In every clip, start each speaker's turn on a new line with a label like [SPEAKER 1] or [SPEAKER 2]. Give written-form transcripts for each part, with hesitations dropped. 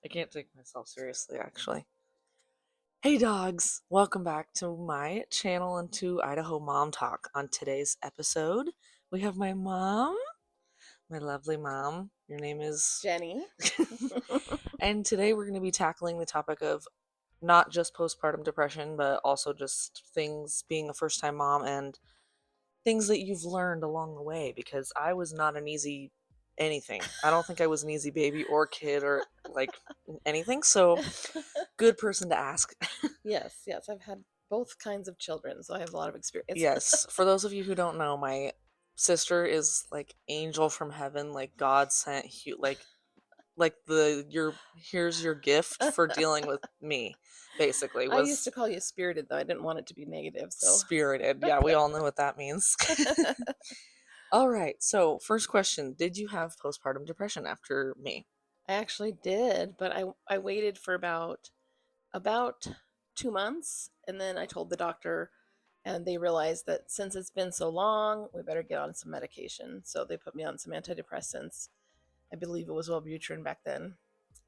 [SPEAKER 1] I can't take myself seriously, actually. Hey, dogs! Welcome back to my channel and to Idaho Mom Talk. On today's episode, we have my mom, my lovely mom. Your name is.
[SPEAKER 2] Jenny.
[SPEAKER 1] And today we're going to be tackling the topic of not just postpartum depression, but also just things being a first time mom and things that you've learned along the way, because I was not an easy anything. I don't think I was an easy baby or kid or like anything. So, good person to ask.
[SPEAKER 2] Yes, I've had both kinds of children, so I have a lot of experience.
[SPEAKER 1] Yes, for those of you who don't know, my sister is like angel from heaven, like God sent like the your here's your gift for dealing with me, basically
[SPEAKER 2] I used to
[SPEAKER 1] was
[SPEAKER 2] call you spirited, though. I didn't want it to be negative, so.
[SPEAKER 1] spirited. Yeah, we all know what that means. All right. So, first question, did you have postpartum depression after me?
[SPEAKER 2] I actually did, but I waited for about 2 months, and then I told the doctor, and they realized that since it's been so long, we better get on some medication. So they put me on some antidepressants. I believe it was Wellbutrin back then,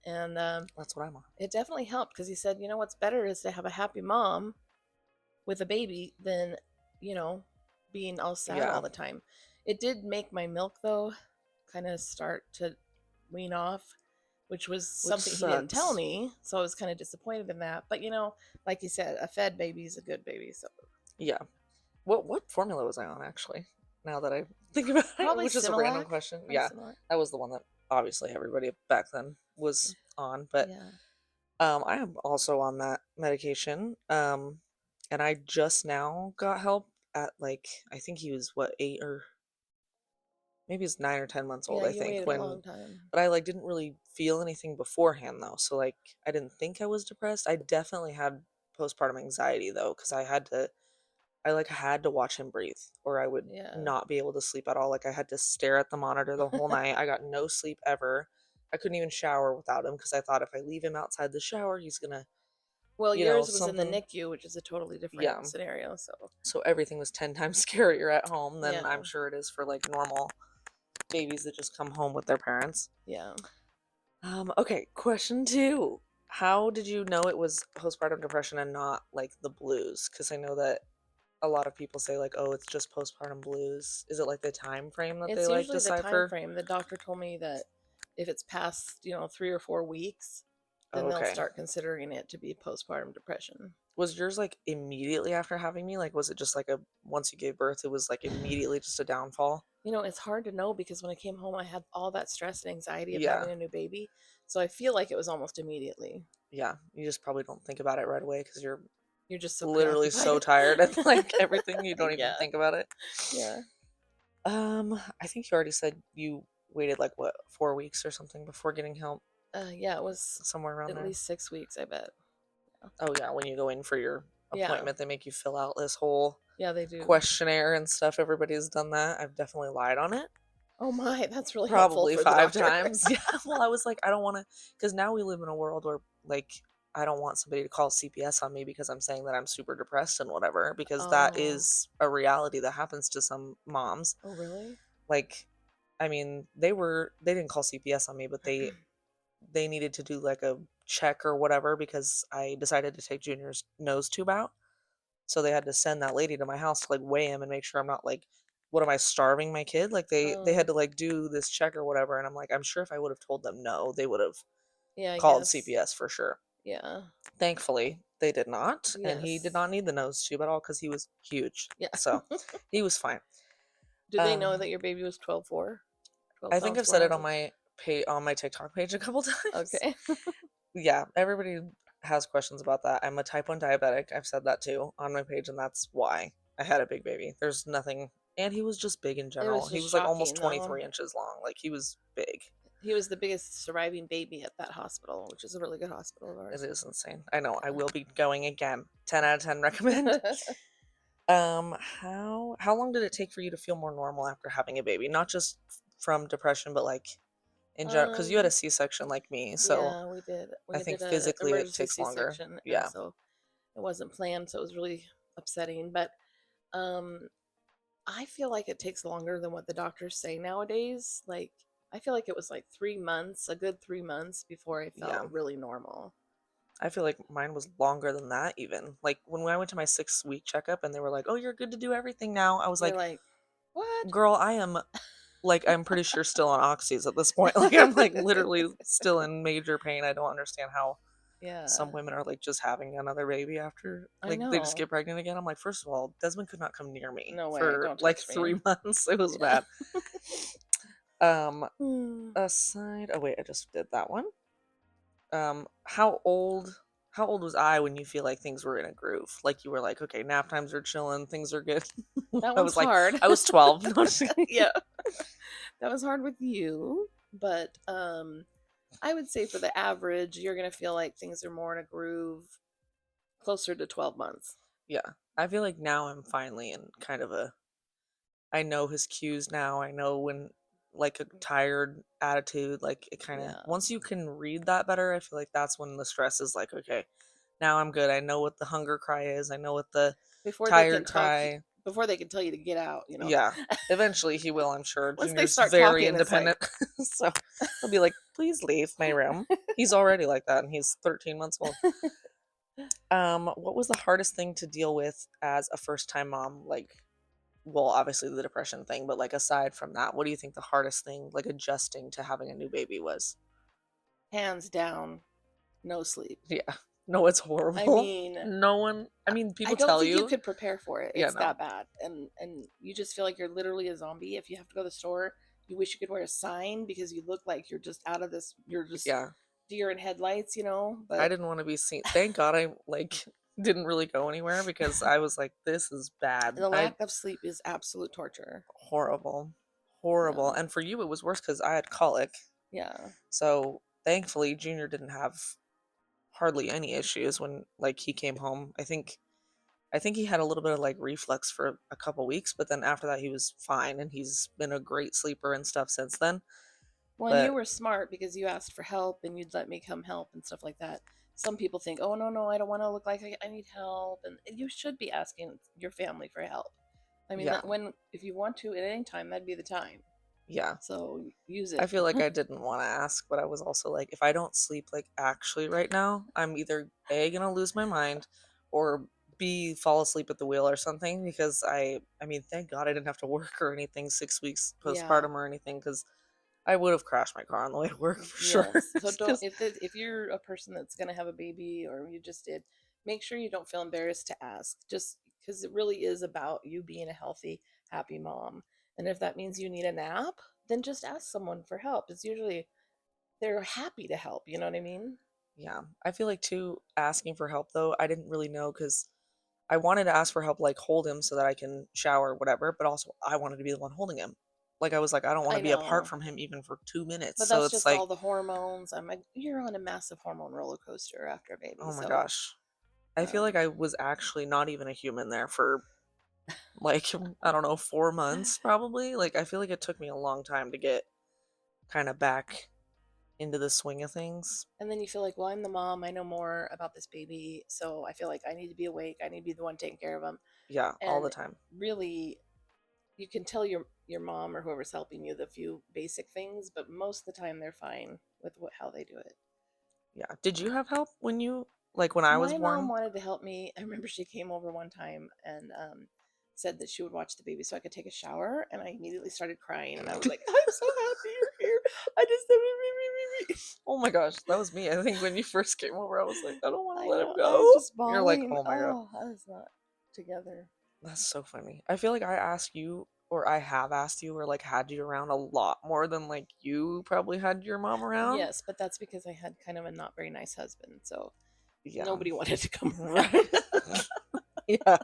[SPEAKER 2] and
[SPEAKER 1] That's what I'm on.
[SPEAKER 2] it definitely helped because he said, what's better is to have a happy mom with a baby than, you know, being all sad
[SPEAKER 1] Yeah,
[SPEAKER 2] all the time. It did make my milk, though, kind of start to wean off, which was
[SPEAKER 1] which
[SPEAKER 2] something he didn't tell
[SPEAKER 1] sucks.
[SPEAKER 2] me. So I was kind of disappointed in that. But, like you said, a fed baby is a good baby. So
[SPEAKER 1] Yeah. What formula was I on actually? Now that I think about it,
[SPEAKER 2] probably
[SPEAKER 1] which is a random
[SPEAKER 2] Similac.
[SPEAKER 1] question.
[SPEAKER 2] Probably
[SPEAKER 1] Yeah,
[SPEAKER 2] Similac.
[SPEAKER 1] that was the one that obviously everybody back then was on. But
[SPEAKER 2] Yeah.
[SPEAKER 1] I am also on that medication. And I just now got help at like I think he was what 8 or maybe he's 9 or 10 months old.
[SPEAKER 2] Yeah,
[SPEAKER 1] I
[SPEAKER 2] you
[SPEAKER 1] think
[SPEAKER 2] waited a
[SPEAKER 1] when,
[SPEAKER 2] long time.
[SPEAKER 1] but I like didn't really feel anything beforehand though. So like I didn't think I was depressed. I definitely had postpartum anxiety though because I like had to watch him breathe or I would
[SPEAKER 2] Yeah.
[SPEAKER 1] not be able to sleep at all. Like I had to stare at the monitor the whole night. I got no sleep ever. I couldn't even shower without him because I thought if I leave him outside the shower, he's gonna,
[SPEAKER 2] Well, yours was in the
[SPEAKER 1] something.
[SPEAKER 2] NICU, which is a totally different
[SPEAKER 1] Yeah.
[SPEAKER 2] scenario. So,
[SPEAKER 1] So everything was 10 times scarier at home than
[SPEAKER 2] yeah.
[SPEAKER 1] I'm sure it is for like normal babies that just come home with their parents.
[SPEAKER 2] Yeah.
[SPEAKER 1] Okay, question two. How did you know it was postpartum depression and not like the blues? Because I know that a lot of people say like, oh, it's just postpartum blues. Is it like the time frame that they
[SPEAKER 2] It's
[SPEAKER 1] like
[SPEAKER 2] usually the time
[SPEAKER 1] decipher?
[SPEAKER 2] frame. The doctor told me that if it's past, 3 or 4 weeks,
[SPEAKER 1] Oh,
[SPEAKER 2] then they'll
[SPEAKER 1] okay.
[SPEAKER 2] start considering it to be postpartum depression.
[SPEAKER 1] Was yours like immediately after having me? Like, was it just like a once you gave birth, it was like immediately just a downfall?
[SPEAKER 2] It's hard to know because when I came home, I had all that stress and anxiety of
[SPEAKER 1] Yeah,
[SPEAKER 2] having a new baby. So I feel like it was almost immediately.
[SPEAKER 1] yeah. You just probably don't think about it right away because you're
[SPEAKER 2] You're just so
[SPEAKER 1] literally so
[SPEAKER 2] preoccupied.
[SPEAKER 1] tired and like everything you don't even
[SPEAKER 2] Yeah.
[SPEAKER 1] think about it.
[SPEAKER 2] Yeah.
[SPEAKER 1] I think you already said you waited like what 4 weeks or something before getting help,
[SPEAKER 2] Yeah, it was
[SPEAKER 1] somewhere around
[SPEAKER 2] at
[SPEAKER 1] there.
[SPEAKER 2] least 6 weeks, I bet.
[SPEAKER 1] Oh yeah, when you go in for your
[SPEAKER 2] Yeah.
[SPEAKER 1] appointment, they make you fill out this whole
[SPEAKER 2] Yeah, they do.
[SPEAKER 1] questionnaire and stuff. Everybody's done that. I've definitely lied on it.
[SPEAKER 2] Oh my, that's really helpful
[SPEAKER 1] Probably
[SPEAKER 2] for the
[SPEAKER 1] five
[SPEAKER 2] doctor.
[SPEAKER 1] times. Yeah. Well, I was like, I don't want to, because now we live in a world where like I don't want somebody to call CPS on me because I'm saying that I'm super depressed and whatever, because that
[SPEAKER 2] Oh.
[SPEAKER 1] is a reality that happens to some moms.
[SPEAKER 2] Oh, really?
[SPEAKER 1] Like, I mean, they didn't call CPS on me, but they needed to do like a check or whatever because I decided to take Junior's nose tube out. So they had to send that lady to my house to like weigh him and make sure I'm not like, what am I starving my kid? Like they
[SPEAKER 2] Oh,
[SPEAKER 1] had to like do this check or whatever. And I'm like, I'm sure if I would have told them no, they would have
[SPEAKER 2] yeah, I
[SPEAKER 1] called
[SPEAKER 2] guess.
[SPEAKER 1] CPS for sure.
[SPEAKER 2] Yeah.
[SPEAKER 1] Thankfully, they did not, and he did
[SPEAKER 2] Yes.
[SPEAKER 1] not need the nose tube at all because he was huge.
[SPEAKER 2] Yeah.
[SPEAKER 1] So he was fine.
[SPEAKER 2] Do they know
[SPEAKER 1] Um,
[SPEAKER 2] that your baby was 12.4? 12
[SPEAKER 1] I think
[SPEAKER 2] pounds,
[SPEAKER 1] I've
[SPEAKER 2] 4
[SPEAKER 1] said it on
[SPEAKER 2] ounces?
[SPEAKER 1] my TikTok page a couple times.
[SPEAKER 2] Okay.
[SPEAKER 1] Yeah, everybody has questions about that. I'm a type 1 diabetic. I've said that too on my page, and that's why I had a big baby. There's nothing, and he was just big in
[SPEAKER 2] It
[SPEAKER 1] general.
[SPEAKER 2] was
[SPEAKER 1] He
[SPEAKER 2] just
[SPEAKER 1] was like almost
[SPEAKER 2] shocking, though.
[SPEAKER 1] 23 inches long. Like he was big.
[SPEAKER 2] He was the biggest surviving baby at that hospital, which is a really good hospital of
[SPEAKER 1] It
[SPEAKER 2] ours.
[SPEAKER 1] is insane. I know. I will be going again. 10 out of 10 recommend.
[SPEAKER 2] Yeah.
[SPEAKER 1] How long did it take for you to feel more normal after having a baby? Not just from depression, but like in general, because you had a
[SPEAKER 2] um,
[SPEAKER 1] C-section like me, so
[SPEAKER 2] yeah, we did.
[SPEAKER 1] I
[SPEAKER 2] We
[SPEAKER 1] think
[SPEAKER 2] did a
[SPEAKER 1] physically it
[SPEAKER 2] emergency
[SPEAKER 1] takes longer.
[SPEAKER 2] C-section, and
[SPEAKER 1] Yeah.
[SPEAKER 2] so it wasn't planned, so it was really upsetting. But um, I feel like it takes longer than what the doctors say nowadays. Like, I feel like it was like 3 months, a good 3 months before I
[SPEAKER 1] Yeah.
[SPEAKER 2] felt really normal.
[SPEAKER 1] I feel like mine was longer than that even. Like when I went to my 6-week checkup and they were like, "Oh, you're good to do everything now." I was
[SPEAKER 2] You're
[SPEAKER 1] like,
[SPEAKER 2] like, what?
[SPEAKER 1] "Girl, I am like I'm pretty sure still on oxys at this point." Like I'm like literally still in major pain. I don't understand how
[SPEAKER 2] Yeah,
[SPEAKER 1] some women are like just having another baby after
[SPEAKER 2] I
[SPEAKER 1] like they just
[SPEAKER 2] know.
[SPEAKER 1] get pregnant again. I'm like, first of all, Desmond could not come near me
[SPEAKER 2] No way.
[SPEAKER 1] for
[SPEAKER 2] Don't
[SPEAKER 1] like
[SPEAKER 2] touch
[SPEAKER 1] 3
[SPEAKER 2] me.
[SPEAKER 1] months. It was
[SPEAKER 2] Yeah.
[SPEAKER 1] bad. Um
[SPEAKER 2] Hmm.
[SPEAKER 1] aside, oh wait, I just did that one. How old was I when you feel like things were in a groove? Like you were like, okay, nap times are chilling, things are good.
[SPEAKER 2] That
[SPEAKER 1] I
[SPEAKER 2] one's
[SPEAKER 1] was like,
[SPEAKER 2] hard.
[SPEAKER 1] I was 12. No, just kidding.
[SPEAKER 2] Yeah. That was hard with you, but I would say for the average, you're going to feel like things are more in a groove closer to 12 months.
[SPEAKER 1] Yeah. I feel like now I'm finally in kind of a I know his cues now. I know when like a tired attitude, like it kind of
[SPEAKER 2] Yeah.
[SPEAKER 1] once you can read that better, I feel like that's when the stress is like, okay, now I'm good. I know what the hunger cry is. I know what the
[SPEAKER 2] Before they can
[SPEAKER 1] tired
[SPEAKER 2] talk,
[SPEAKER 1] cry.
[SPEAKER 2] before they can tell you to get out,
[SPEAKER 1] Yeah. Eventually he will, I'm sure.
[SPEAKER 2] Once they
[SPEAKER 1] Junior's
[SPEAKER 2] start
[SPEAKER 1] very
[SPEAKER 2] talking, it's like,
[SPEAKER 1] independent. So he'll be like, please leave my room. He's already like that and he's 13 months old. What was the hardest thing to deal with as a first time mom? Like, well, obviously the depression thing, but like aside from that, what do you think the hardest thing, like adjusting to having a new baby was?
[SPEAKER 2] hands down, no sleep.
[SPEAKER 1] Yeah. No, it's
[SPEAKER 2] I
[SPEAKER 1] horrible.
[SPEAKER 2] mean,
[SPEAKER 1] No one, I mean,
[SPEAKER 2] I
[SPEAKER 1] people
[SPEAKER 2] don't
[SPEAKER 1] tell
[SPEAKER 2] think you
[SPEAKER 1] you,
[SPEAKER 2] could prepare for it.
[SPEAKER 1] yeah,
[SPEAKER 2] It's
[SPEAKER 1] no.
[SPEAKER 2] that bad, and you just feel like you're literally a zombie. If you have to go to the store, you wish you could wear a sign because you look like you're just out of this. You're just
[SPEAKER 1] Yeah.
[SPEAKER 2] deer in headlights, you know.
[SPEAKER 1] I
[SPEAKER 2] But
[SPEAKER 1] didn't want to be seen. Thank God I like didn't really go anywhere because I was like, this is bad.
[SPEAKER 2] the
[SPEAKER 1] I
[SPEAKER 2] lack of sleep is absolute torture.
[SPEAKER 1] horrible. Horrible.
[SPEAKER 2] Yeah,
[SPEAKER 1] And for you it was worse because I had colic.
[SPEAKER 2] yeah.
[SPEAKER 1] So thankfully Junior didn't have hardly any issues when like he came home. I think he had a little bit of like reflux for a couple weeks, but then after that he was fine and he's been a great sleeper and stuff since then.
[SPEAKER 2] Well, and you
[SPEAKER 1] But
[SPEAKER 2] were smart because you asked for help and you'd let me come help and stuff like that. Some people think, oh, no, no, I don't want to look like I need help. And you should be asking your family for help. I mean,
[SPEAKER 1] yeah,
[SPEAKER 2] that when, if you want to at any time, that'd be the time.
[SPEAKER 1] yeah.
[SPEAKER 2] So use
[SPEAKER 1] I
[SPEAKER 2] it.
[SPEAKER 1] feel like I didn't want to ask, but I was also like, if I don't sleep like actually right now, I'm either A gonna lose my mind or B fall asleep at the wheel or something because I mean, thank God I didn't have to work or anything 6 weeks
[SPEAKER 2] Yeah.
[SPEAKER 1] postpartum or anything because I would have crashed my car on the way to work for sure.
[SPEAKER 2] Yes. So don't,
[SPEAKER 1] 'Cause-
[SPEAKER 2] if you're a person that's going to have a baby or you just did, make sure you don't feel embarrassed to ask, just because it really is about you being a healthy, happy mom. And if that means you need a nap, then just ask someone for help. It's usually, they're happy to help. You know what I mean?
[SPEAKER 1] yeah, I feel like too asking for help though, I didn't really know because I wanted to ask for help, like hold him so that I can shower, whatever, but also I wanted to be the one holding him. Like I was like, I don't want
[SPEAKER 2] I
[SPEAKER 1] to be apart
[SPEAKER 2] know.
[SPEAKER 1] from him even for 2 minutes.
[SPEAKER 2] But
[SPEAKER 1] So
[SPEAKER 2] that's
[SPEAKER 1] it's
[SPEAKER 2] just all
[SPEAKER 1] like,
[SPEAKER 2] the hormones. I'm like, you're on a massive hormone roller coaster after a baby.
[SPEAKER 1] oh my
[SPEAKER 2] So,
[SPEAKER 1] gosh. I feel like
[SPEAKER 2] um,
[SPEAKER 1] I was actually not even a human there for like, I don't know, 4 months probably. Like, I feel like it took me a long time to get kind of back into the swing of things.
[SPEAKER 2] and then you feel like, well, I'm the mom. I know more about this baby. So I feel like I need to be awake. I need to be the one taking care of him.
[SPEAKER 1] Yeah, all the
[SPEAKER 2] And
[SPEAKER 1] time.
[SPEAKER 2] really, you can tell your mom or whoever's helping you the few basic things, but most of the time they're fine with how they do it.
[SPEAKER 1] Yeah. Did you
[SPEAKER 2] Um,
[SPEAKER 1] have help when like when I was
[SPEAKER 2] my mom
[SPEAKER 1] born?
[SPEAKER 2] wanted to help me. I remember she came over one time and said that she would watch the baby so I could take a shower, and I immediately started crying, and I was like, "I'm so happy you're here. I just."
[SPEAKER 1] Oh my gosh, that was me. I think when you first came over, I was like, I don't want to
[SPEAKER 2] I
[SPEAKER 1] let him
[SPEAKER 2] know. I was
[SPEAKER 1] go.
[SPEAKER 2] just
[SPEAKER 1] You're like,
[SPEAKER 2] bawling.
[SPEAKER 1] oh my god,
[SPEAKER 2] Oh, I was not together.
[SPEAKER 1] that's so funny. I feel like I ask you, or I have asked you, or like had you around a lot more than like you probably had your mom around.
[SPEAKER 2] Yes, but that's because I had kind of a not very nice husband, so
[SPEAKER 1] Yeah.
[SPEAKER 2] nobody wanted to come around.
[SPEAKER 1] Right. Yeah.
[SPEAKER 2] I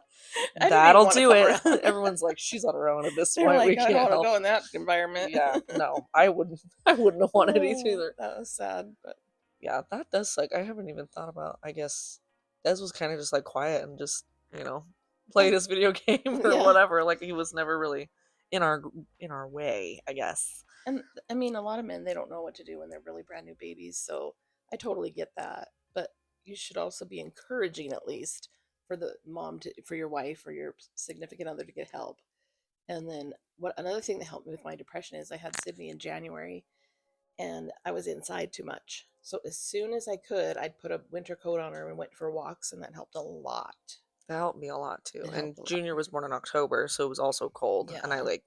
[SPEAKER 2] didn't even
[SPEAKER 1] That'll
[SPEAKER 2] want to
[SPEAKER 1] do
[SPEAKER 2] come
[SPEAKER 1] it.
[SPEAKER 2] around.
[SPEAKER 1] Everyone's like, she's on her own at this
[SPEAKER 2] They're
[SPEAKER 1] point.
[SPEAKER 2] like,
[SPEAKER 1] We
[SPEAKER 2] I don't
[SPEAKER 1] can't
[SPEAKER 2] want to
[SPEAKER 1] help.
[SPEAKER 2] go in that environment.
[SPEAKER 1] Yeah, no, I wouldn't. I wouldn't have wanted it
[SPEAKER 2] Oh,
[SPEAKER 1] either.
[SPEAKER 2] that was sad, but
[SPEAKER 1] Yeah, that does suck. I haven't even thought about. I guess Des was kind of just like quiet and just you know played
[SPEAKER 2] yeah,
[SPEAKER 1] his video game or
[SPEAKER 2] yeah.
[SPEAKER 1] whatever. Like he was never really in our way. I guess.
[SPEAKER 2] And I mean, a lot of men they don't know what to do when they're really brand new babies, so I totally get that. But you should also be encouraging at least for the mom to, for your wife or your significant other to get help. And then what another thing that helped me with my depression is I had Sydney in January, and I was inside too much. So as soon as I could, I'd put a winter coat on her and went for walks, and that helped a lot.
[SPEAKER 1] That helped me a lot too.
[SPEAKER 2] It
[SPEAKER 1] And
[SPEAKER 2] helped a lot.
[SPEAKER 1] Junior was born in October, so it was also cold, and I
[SPEAKER 2] Yeah,
[SPEAKER 1] like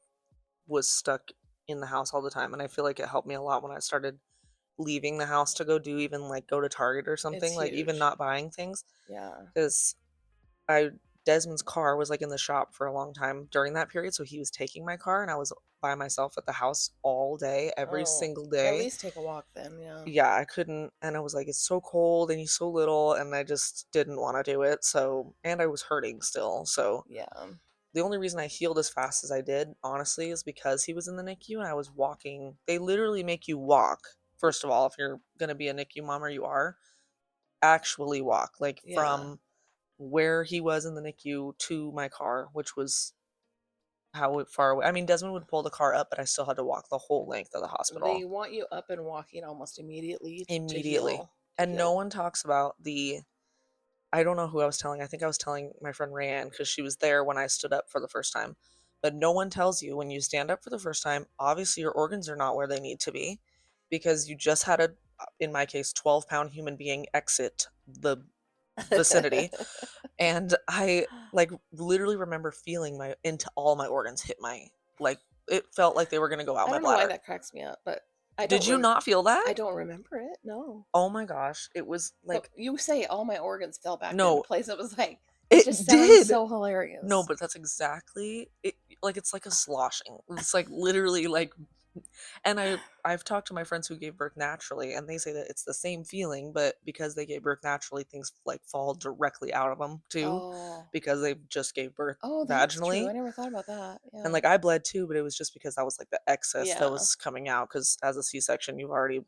[SPEAKER 1] was stuck in the house all the time, and I feel like it helped me a lot when I started leaving the house to go do even like go to Target or
[SPEAKER 2] it's
[SPEAKER 1] something, like even
[SPEAKER 2] huge.
[SPEAKER 1] not buying things
[SPEAKER 2] Yeah.
[SPEAKER 1] because I Desmond's car was like in the shop for a long time during that period, so he was taking my car and I was by myself at the house all day, every
[SPEAKER 2] Oh,
[SPEAKER 1] single
[SPEAKER 2] at
[SPEAKER 1] day.
[SPEAKER 2] least take a walk then. Yeah.
[SPEAKER 1] Yeah, I couldn't, and I was like, it's so cold and he's so little, and I just didn't want to do it. So, and I was hurting still. So,
[SPEAKER 2] Yeah.
[SPEAKER 1] the only reason I healed as fast as I did, honestly, is because he was in the NICU and I was walking. They literally make you walk. First of all, if you're going to be a NICU mom or you are, actually walk like
[SPEAKER 2] Yeah.
[SPEAKER 1] from where he was in the NICU to my car, which was how far away. I mean, Desmond would pull the car up, but I still had to walk the whole length of the
[SPEAKER 2] They
[SPEAKER 1] hospital
[SPEAKER 2] want you up and walking almost immediately to
[SPEAKER 1] immediately.
[SPEAKER 2] heal. To
[SPEAKER 1] And no
[SPEAKER 2] heal.
[SPEAKER 1] one talks about the I don't know who I was telling. I think I was telling my friend Rayanne because she was there when I stood up for the first time. But no one tells you when you stand up for the first time, obviously your organs are not where they need to be because you just had in my case, 12-pound human being exit the vicinity. And I like literally remember feeling my into all my organs hit my like it felt like they were gonna go out
[SPEAKER 2] I
[SPEAKER 1] my
[SPEAKER 2] don't know why
[SPEAKER 1] bladder.
[SPEAKER 2] that cracks me up, but I
[SPEAKER 1] Did
[SPEAKER 2] don't
[SPEAKER 1] you not feel
[SPEAKER 2] I
[SPEAKER 1] that?
[SPEAKER 2] don't remember it. No.
[SPEAKER 1] Oh my gosh. It was
[SPEAKER 2] But
[SPEAKER 1] like
[SPEAKER 2] you say all my organs fell back into
[SPEAKER 1] no,
[SPEAKER 2] place. It was like it just
[SPEAKER 1] it
[SPEAKER 2] sounds
[SPEAKER 1] did.
[SPEAKER 2] so
[SPEAKER 1] No,
[SPEAKER 2] hilarious.
[SPEAKER 1] but that's exactly it. Like it's like a sloshing. It's like literally like, and I've talked to my friends who gave birth naturally, and they say that it's the same feeling, but because they gave birth naturally, things like fall directly out of them too,
[SPEAKER 2] Oh.
[SPEAKER 1] because they just gave birth
[SPEAKER 2] Oh, that's true.
[SPEAKER 1] vaginally.
[SPEAKER 2] I never thought about that.
[SPEAKER 1] And
[SPEAKER 2] Yeah.
[SPEAKER 1] like I bled too, but it was just because that was like the excess that
[SPEAKER 2] Yeah.
[SPEAKER 1] was coming out. Because as a C-section, you've already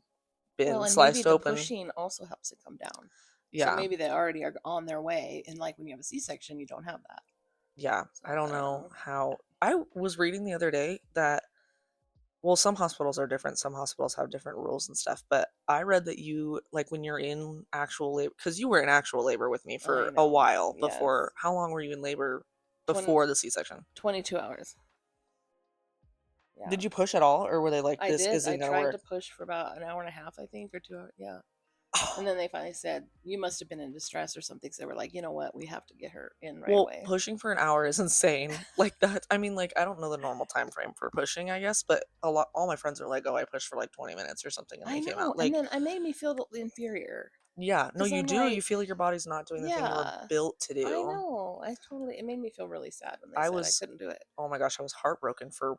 [SPEAKER 2] Well,
[SPEAKER 1] been
[SPEAKER 2] and maybe
[SPEAKER 1] sliced
[SPEAKER 2] the
[SPEAKER 1] open.
[SPEAKER 2] pushing also helps it come down. So
[SPEAKER 1] Yeah,
[SPEAKER 2] maybe they already are on their way. And like when you have a C-section, you don't have that.
[SPEAKER 1] yeah.
[SPEAKER 2] So
[SPEAKER 1] I don't
[SPEAKER 2] I don't
[SPEAKER 1] know
[SPEAKER 2] know.
[SPEAKER 1] how. I was reading the other day that well, some hospitals are different. Some hospitals have different rules and stuff. But I read that you, like, when you're in actual labor, because you were in actual labor with me
[SPEAKER 2] I
[SPEAKER 1] for a
[SPEAKER 2] know.
[SPEAKER 1] while before.
[SPEAKER 2] Yes.
[SPEAKER 1] How long were you in labor
[SPEAKER 2] 20,
[SPEAKER 1] before the C-section?
[SPEAKER 2] 22 hours. Yeah.
[SPEAKER 1] Did you push at all, or were they like,
[SPEAKER 2] I
[SPEAKER 1] this
[SPEAKER 2] did. I
[SPEAKER 1] isn't gonna
[SPEAKER 2] tried to
[SPEAKER 1] work?
[SPEAKER 2] push for about an hour and a half, I think, or 2 hours. Yeah. And then they finally said, you must have been in distress or something. So they were like, you know what? We have to get her in right
[SPEAKER 1] Well,
[SPEAKER 2] away.
[SPEAKER 1] pushing for an hour is insane. Like that. I mean, like, I don't know the normal time frame for pushing, I guess, but all my friends are like, oh, I pushed for like 20 minutes or something, and
[SPEAKER 2] I
[SPEAKER 1] they came
[SPEAKER 2] know.
[SPEAKER 1] out.
[SPEAKER 2] And
[SPEAKER 1] Like,
[SPEAKER 2] then I made me feel inferior
[SPEAKER 1] yeah, no,
[SPEAKER 2] because
[SPEAKER 1] you
[SPEAKER 2] I'm
[SPEAKER 1] do. You
[SPEAKER 2] like,
[SPEAKER 1] feel like your body's not doing the thing you were
[SPEAKER 2] yeah,
[SPEAKER 1] built to
[SPEAKER 2] I
[SPEAKER 1] do.
[SPEAKER 2] know. It made me feel really sad when they
[SPEAKER 1] I
[SPEAKER 2] said I
[SPEAKER 1] was
[SPEAKER 2] couldn't do it.
[SPEAKER 1] oh my gosh, I was heartbroken for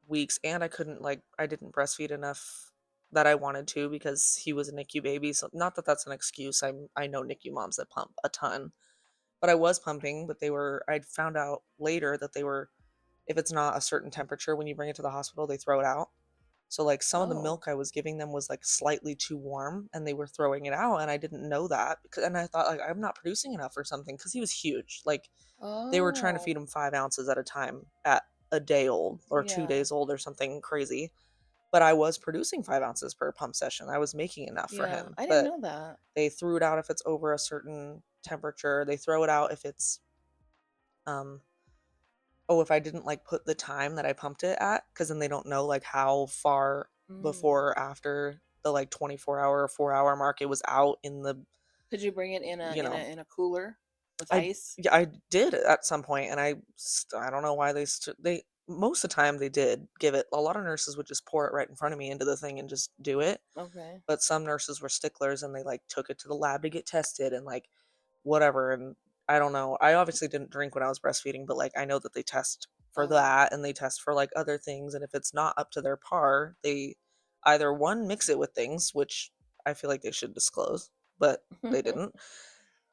[SPEAKER 1] weeks and I couldn't like I didn't breastfeed enough that I wanted to because he was a NICU baby. So not that that's an excuse. I know NICU moms that pump a ton, but I was pumping, but I'd found out later that they were if it's not a certain temperature when you bring it to the hospital, they throw it out. So like some of the
[SPEAKER 2] Oh,
[SPEAKER 1] milk I was giving them was like slightly too warm and they were throwing it out and I didn't know that because and I thought like I'm not producing enough or something because he was huge. Like they were trying to
[SPEAKER 2] oh,
[SPEAKER 1] feed him 5 ounces at a time at a day old or two
[SPEAKER 2] yeah,
[SPEAKER 1] days old or something crazy. But I was producing 5 ounces per pump session. I was making enough for
[SPEAKER 2] yeah.
[SPEAKER 1] him.
[SPEAKER 2] I didn't
[SPEAKER 1] But
[SPEAKER 2] know that.
[SPEAKER 1] they threw it out if it's over a certain temperature. They throw it out if it's um oh, if I didn't like put the time that I pumped it at, because then they don't know like how far
[SPEAKER 2] Mm.
[SPEAKER 1] before or after the like 24-hour or 4 hour mark it was out in the
[SPEAKER 2] Could you bring it in a
[SPEAKER 1] you know
[SPEAKER 2] in a cooler with
[SPEAKER 1] I
[SPEAKER 2] ice?
[SPEAKER 1] yeah, I did at some point, and I don't know why they most of the time they did give it. A lot of nurses would just pour it right in front of me into the thing and just do it,
[SPEAKER 2] Okay.
[SPEAKER 1] but some nurses were sticklers and they like took it to the lab to get tested and like whatever. And I don't know. I obviously didn't drink when I was breastfeeding, but like I know that they test for
[SPEAKER 2] Oh.
[SPEAKER 1] that and they test for like other things, and if it's not up to their par, they either one mix it with things, which I feel like they should disclose, but they didn't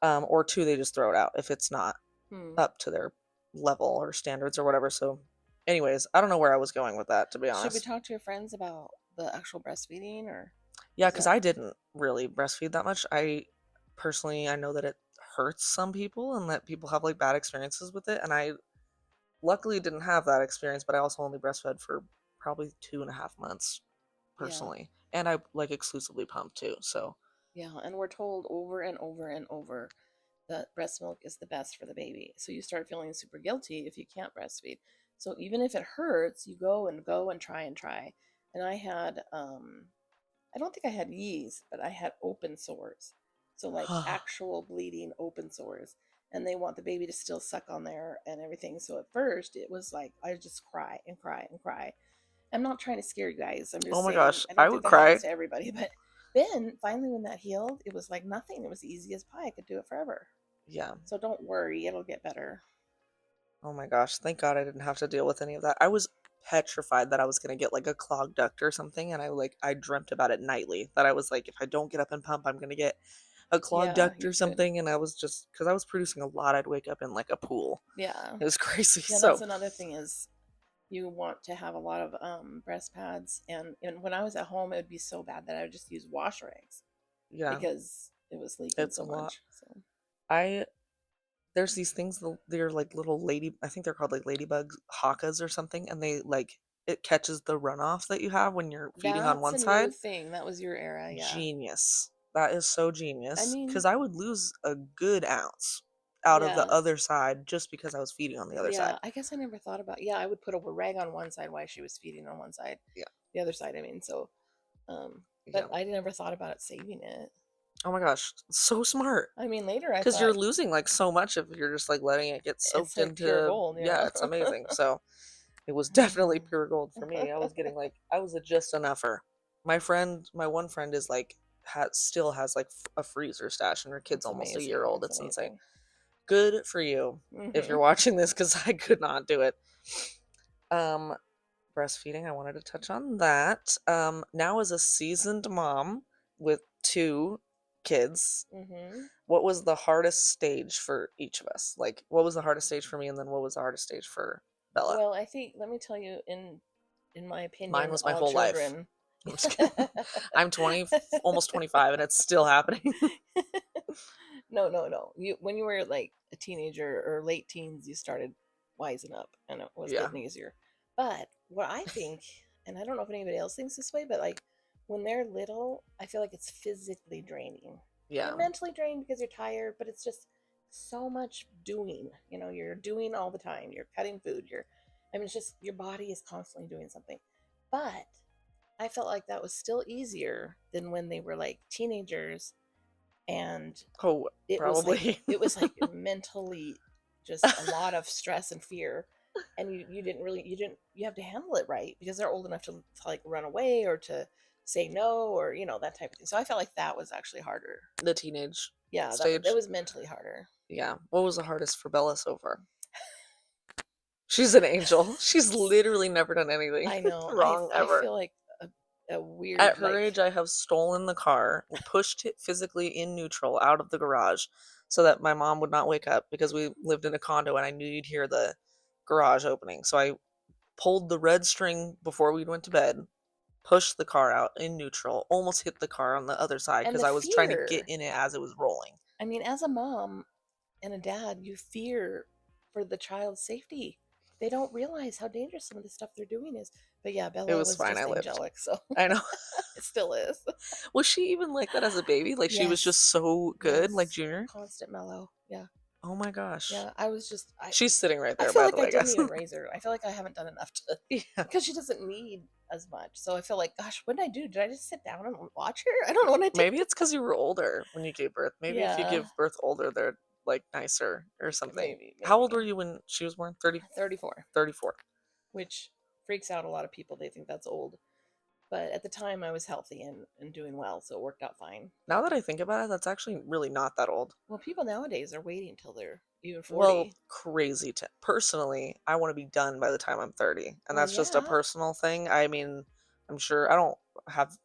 [SPEAKER 1] or two, they just throw it out if it's not
[SPEAKER 2] Hmm.
[SPEAKER 1] up to their level or standards or whatever. So, anyways, I don't know where I was going with that, to be
[SPEAKER 2] Should we
[SPEAKER 1] honest.
[SPEAKER 2] talk to your friends about the actual breastfeeding, or
[SPEAKER 1] Yeah,
[SPEAKER 2] is
[SPEAKER 1] because
[SPEAKER 2] that
[SPEAKER 1] I didn't really breastfeed that much. I personally, I know that it hurts some people and that people have like bad experiences with it. And I luckily didn't have that experience, but I also only breastfed for probably 2.5 months
[SPEAKER 2] yeah.
[SPEAKER 1] personally. And I like exclusively pumped too. So,
[SPEAKER 2] Yeah, and we're told over and over and over that breast milk is the best for the baby. So you start feeling super guilty if you can't breastfeed. So even if it hurts, you go and try and try. And I had I don't think I had yeast, but I had open sores. So like actual bleeding open sores. And they want the baby to still suck on there and everything. So at first it was like I just cry and cry and cry. I'm not trying to scare you guys. I'm
[SPEAKER 1] Oh
[SPEAKER 2] just
[SPEAKER 1] my
[SPEAKER 2] saying
[SPEAKER 1] gosh,
[SPEAKER 2] I
[SPEAKER 1] I
[SPEAKER 2] don't think
[SPEAKER 1] would
[SPEAKER 2] that happens
[SPEAKER 1] cry.
[SPEAKER 2] to everybody. But then finally when that healed, it was like nothing. It was easy as pie. I could do it forever.
[SPEAKER 1] Yeah.
[SPEAKER 2] So don't worry, it'll get better.
[SPEAKER 1] Oh my gosh, thank God I didn't have to deal with any of that. I was petrified that I was gonna get like a clogged duct or something, and I dreamt about it nightly. That I was like, if I don't get up and pump, I'm gonna get a clogged
[SPEAKER 2] Yeah,
[SPEAKER 1] duct
[SPEAKER 2] you
[SPEAKER 1] or
[SPEAKER 2] could.
[SPEAKER 1] something. And I was just because I was producing a lot, I'd wake up in like a pool.
[SPEAKER 2] Yeah.
[SPEAKER 1] It was crazy.
[SPEAKER 2] Yeah, that's
[SPEAKER 1] So
[SPEAKER 2] another thing is you want to have a lot of breast pads and when I was at home it would be so bad that I would just use wash rags
[SPEAKER 1] yeah,
[SPEAKER 2] because it was leaking
[SPEAKER 1] it's a
[SPEAKER 2] so
[SPEAKER 1] lot.
[SPEAKER 2] much. So
[SPEAKER 1] I There's these things, they're like little I think they're called like ladybug hakas or something, and they like it catches the runoff that you have when you're feeding on
[SPEAKER 2] that's
[SPEAKER 1] one
[SPEAKER 2] a new
[SPEAKER 1] side.
[SPEAKER 2] thing. That was your era, yeah.
[SPEAKER 1] Genius. That is so
[SPEAKER 2] I
[SPEAKER 1] genius
[SPEAKER 2] mean,
[SPEAKER 1] because I would lose a good ounce out of the
[SPEAKER 2] yeah.
[SPEAKER 1] other side just because I was feeding on the other side.
[SPEAKER 2] Yeah, I guess I never thought about. Yeah, I would put a rag on one side while she was feeding on one side,
[SPEAKER 1] Yeah.
[SPEAKER 2] the other side. I mean, so, but
[SPEAKER 1] Yeah.
[SPEAKER 2] I never thought about it saving it.
[SPEAKER 1] Oh my gosh, so smart.
[SPEAKER 2] I mean, later I
[SPEAKER 1] Because you're
[SPEAKER 2] thought
[SPEAKER 1] losing like so much if you're just like letting it get
[SPEAKER 2] it's
[SPEAKER 1] soaked
[SPEAKER 2] like pure
[SPEAKER 1] into,
[SPEAKER 2] gold,
[SPEAKER 1] yeah,
[SPEAKER 2] yeah.
[SPEAKER 1] it's amazing. So it was definitely pure gold for me. I was getting like, I was a just enougher. My one friend is like, still has like a freezer stash, and her kid's
[SPEAKER 2] It's
[SPEAKER 1] almost a year
[SPEAKER 2] amazing.
[SPEAKER 1] old.
[SPEAKER 2] It's
[SPEAKER 1] It's insane.
[SPEAKER 2] amazing.
[SPEAKER 1] Good for you if you're
[SPEAKER 2] Hmm.
[SPEAKER 1] watching this, because I could not do it. Um, Breastfeeding, I wanted to touch on that. Now as a seasoned mom with two kids,
[SPEAKER 2] Hmm.
[SPEAKER 1] what was the hardest stage for each of us? Like, what was the hardest stage for me, and then what was the hardest stage for Bella?
[SPEAKER 2] Well, I think let me tell you, in my
[SPEAKER 1] Mine
[SPEAKER 2] opinion,
[SPEAKER 1] was my
[SPEAKER 2] all
[SPEAKER 1] whole life.
[SPEAKER 2] children.
[SPEAKER 1] I'm just kidding. I'm 20, almost 25, and it's still happening.
[SPEAKER 2] No, no, no. You when you were like a teenager or late teens, you started wising up, and it was
[SPEAKER 1] Yeah,
[SPEAKER 2] getting easier. But what I think, and I don't know if anybody else thinks this way, but like when they're little, I feel like it's physically draining. You're
[SPEAKER 1] yeah.
[SPEAKER 2] mentally drained because you're tired, but it's just so much doing. You know, you're doing all the time. You're cutting food. I mean, it's just your body is constantly doing something. But I felt like that was still easier than when they were like teenagers and
[SPEAKER 1] Oh,
[SPEAKER 2] it was like
[SPEAKER 1] probably.
[SPEAKER 2] it was like mentally just a lot of stress and fear and you didn't really you have to handle it right because they're old enough to like run away or to say no or that type of thing. So I felt like that was actually harder.
[SPEAKER 1] The teenage
[SPEAKER 2] Yeah, that
[SPEAKER 1] stage.
[SPEAKER 2] was mentally harder.
[SPEAKER 1] Yeah. What was the hardest for Bella so far? She's an angel. She's literally never done anything
[SPEAKER 2] I know.
[SPEAKER 1] wrong
[SPEAKER 2] I
[SPEAKER 1] ever.
[SPEAKER 2] feel like a weird
[SPEAKER 1] At her
[SPEAKER 2] like
[SPEAKER 1] age, I have stolen the car, pushed it physically in neutral out of the garage so that my mom would not wake up because we lived in a condo and I knew you'd hear the garage opening. So I pulled the red string before we went to bed, pushed the car out in neutral, almost hit the car on the other side
[SPEAKER 2] and
[SPEAKER 1] because
[SPEAKER 2] the
[SPEAKER 1] I was trying to get
[SPEAKER 2] fear.
[SPEAKER 1] in it as it was rolling.
[SPEAKER 2] I mean, as a mom and a dad, you fear for the child's safety. They don't realize how dangerous some of the stuff they're doing is. But yeah,
[SPEAKER 1] It
[SPEAKER 2] Bella
[SPEAKER 1] was
[SPEAKER 2] was
[SPEAKER 1] fine. I
[SPEAKER 2] just
[SPEAKER 1] lived.
[SPEAKER 2] angelic, so
[SPEAKER 1] I know.
[SPEAKER 2] it still is.
[SPEAKER 1] Was she even like that as a baby? Like she was
[SPEAKER 2] Yes.
[SPEAKER 1] just so good, like
[SPEAKER 2] Yes.
[SPEAKER 1] Junior?
[SPEAKER 2] Constant mellow. Yeah.
[SPEAKER 1] Oh my gosh.
[SPEAKER 2] Yeah. I was just
[SPEAKER 1] She's sitting right
[SPEAKER 2] I
[SPEAKER 1] there,
[SPEAKER 2] feel
[SPEAKER 1] by the
[SPEAKER 2] like I
[SPEAKER 1] way, I
[SPEAKER 2] didn't
[SPEAKER 1] guess.
[SPEAKER 2] even raise her. I feel like I haven't done enough to
[SPEAKER 1] Yeah.
[SPEAKER 2] because she doesn't need as much. So I feel like, gosh, what did I do? Did I just sit down and watch her? I don't know what I did.
[SPEAKER 1] Maybe it's because you were older when you gave birth. Maybe if you
[SPEAKER 2] Yeah.
[SPEAKER 1] give birth older, they're like nicer or something.
[SPEAKER 2] Maybe,
[SPEAKER 1] How old
[SPEAKER 2] maybe.
[SPEAKER 1] were you when she was born? 30,
[SPEAKER 2] 34,
[SPEAKER 1] 34.
[SPEAKER 2] which freaks out a lot of people. They think that's old. But at the time, I was healthy and doing well, so it worked out fine.
[SPEAKER 1] Now that I think about it, that's actually really not that old.
[SPEAKER 2] Well, people nowadays are waiting until they're even
[SPEAKER 1] Well,
[SPEAKER 2] 40.
[SPEAKER 1] crazy. Personally, I want to be done by the time I'm 30. And
[SPEAKER 2] Well,
[SPEAKER 1] that's just a
[SPEAKER 2] yeah,
[SPEAKER 1] personal thing. I mean, I'm sure I don't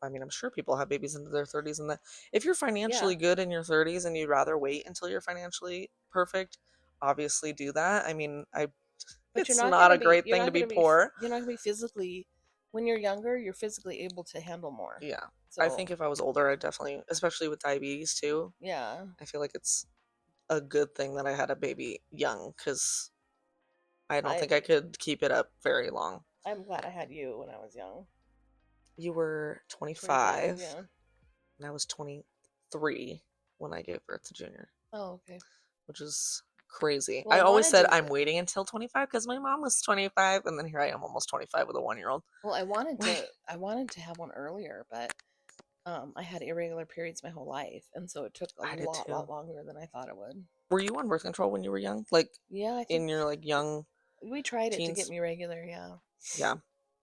[SPEAKER 1] I'm sure people have babies into their 30s, and that if you're
[SPEAKER 2] yeah.
[SPEAKER 1] financially good in your 30s and you'd rather wait until you're financially perfect, obviously do that. I mean, I
[SPEAKER 2] But
[SPEAKER 1] it's not a great
[SPEAKER 2] you're
[SPEAKER 1] thing to
[SPEAKER 2] not
[SPEAKER 1] be
[SPEAKER 2] gonna be,
[SPEAKER 1] poor.
[SPEAKER 2] you're not gonna be physically. When you're younger, you're physically able to handle more.
[SPEAKER 1] Yeah. I think
[SPEAKER 2] So
[SPEAKER 1] if I was older, I definitely, especially with diabetes too,
[SPEAKER 2] yeah,
[SPEAKER 1] I feel like it's a good thing that I had a baby young because I don't think I
[SPEAKER 2] I'm
[SPEAKER 1] could keep it up very long.
[SPEAKER 2] I'm glad I had you when I was young.
[SPEAKER 1] You were
[SPEAKER 2] 25,
[SPEAKER 1] 25,
[SPEAKER 2] yeah.
[SPEAKER 1] and I was 23 when I gave birth to Junior,
[SPEAKER 2] Oh, okay.
[SPEAKER 1] which is crazy.
[SPEAKER 2] Well,
[SPEAKER 1] I
[SPEAKER 2] I
[SPEAKER 1] always
[SPEAKER 2] wanted
[SPEAKER 1] said
[SPEAKER 2] to.
[SPEAKER 1] I'm waiting until 25 because my mom was 25, and then here I am almost 25 with a 1-year-old.
[SPEAKER 2] Well,
[SPEAKER 1] Like,
[SPEAKER 2] I wanted to have one earlier, but I had irregular periods my whole life, and so it took a
[SPEAKER 1] I did
[SPEAKER 2] lot
[SPEAKER 1] too.
[SPEAKER 2] longer than I thought it would.
[SPEAKER 1] Were you on birth control when you were young? Like
[SPEAKER 2] Yeah, I think
[SPEAKER 1] in your like young
[SPEAKER 2] we tried it to get
[SPEAKER 1] teens?
[SPEAKER 2] me regular. Yeah,
[SPEAKER 1] Yeah.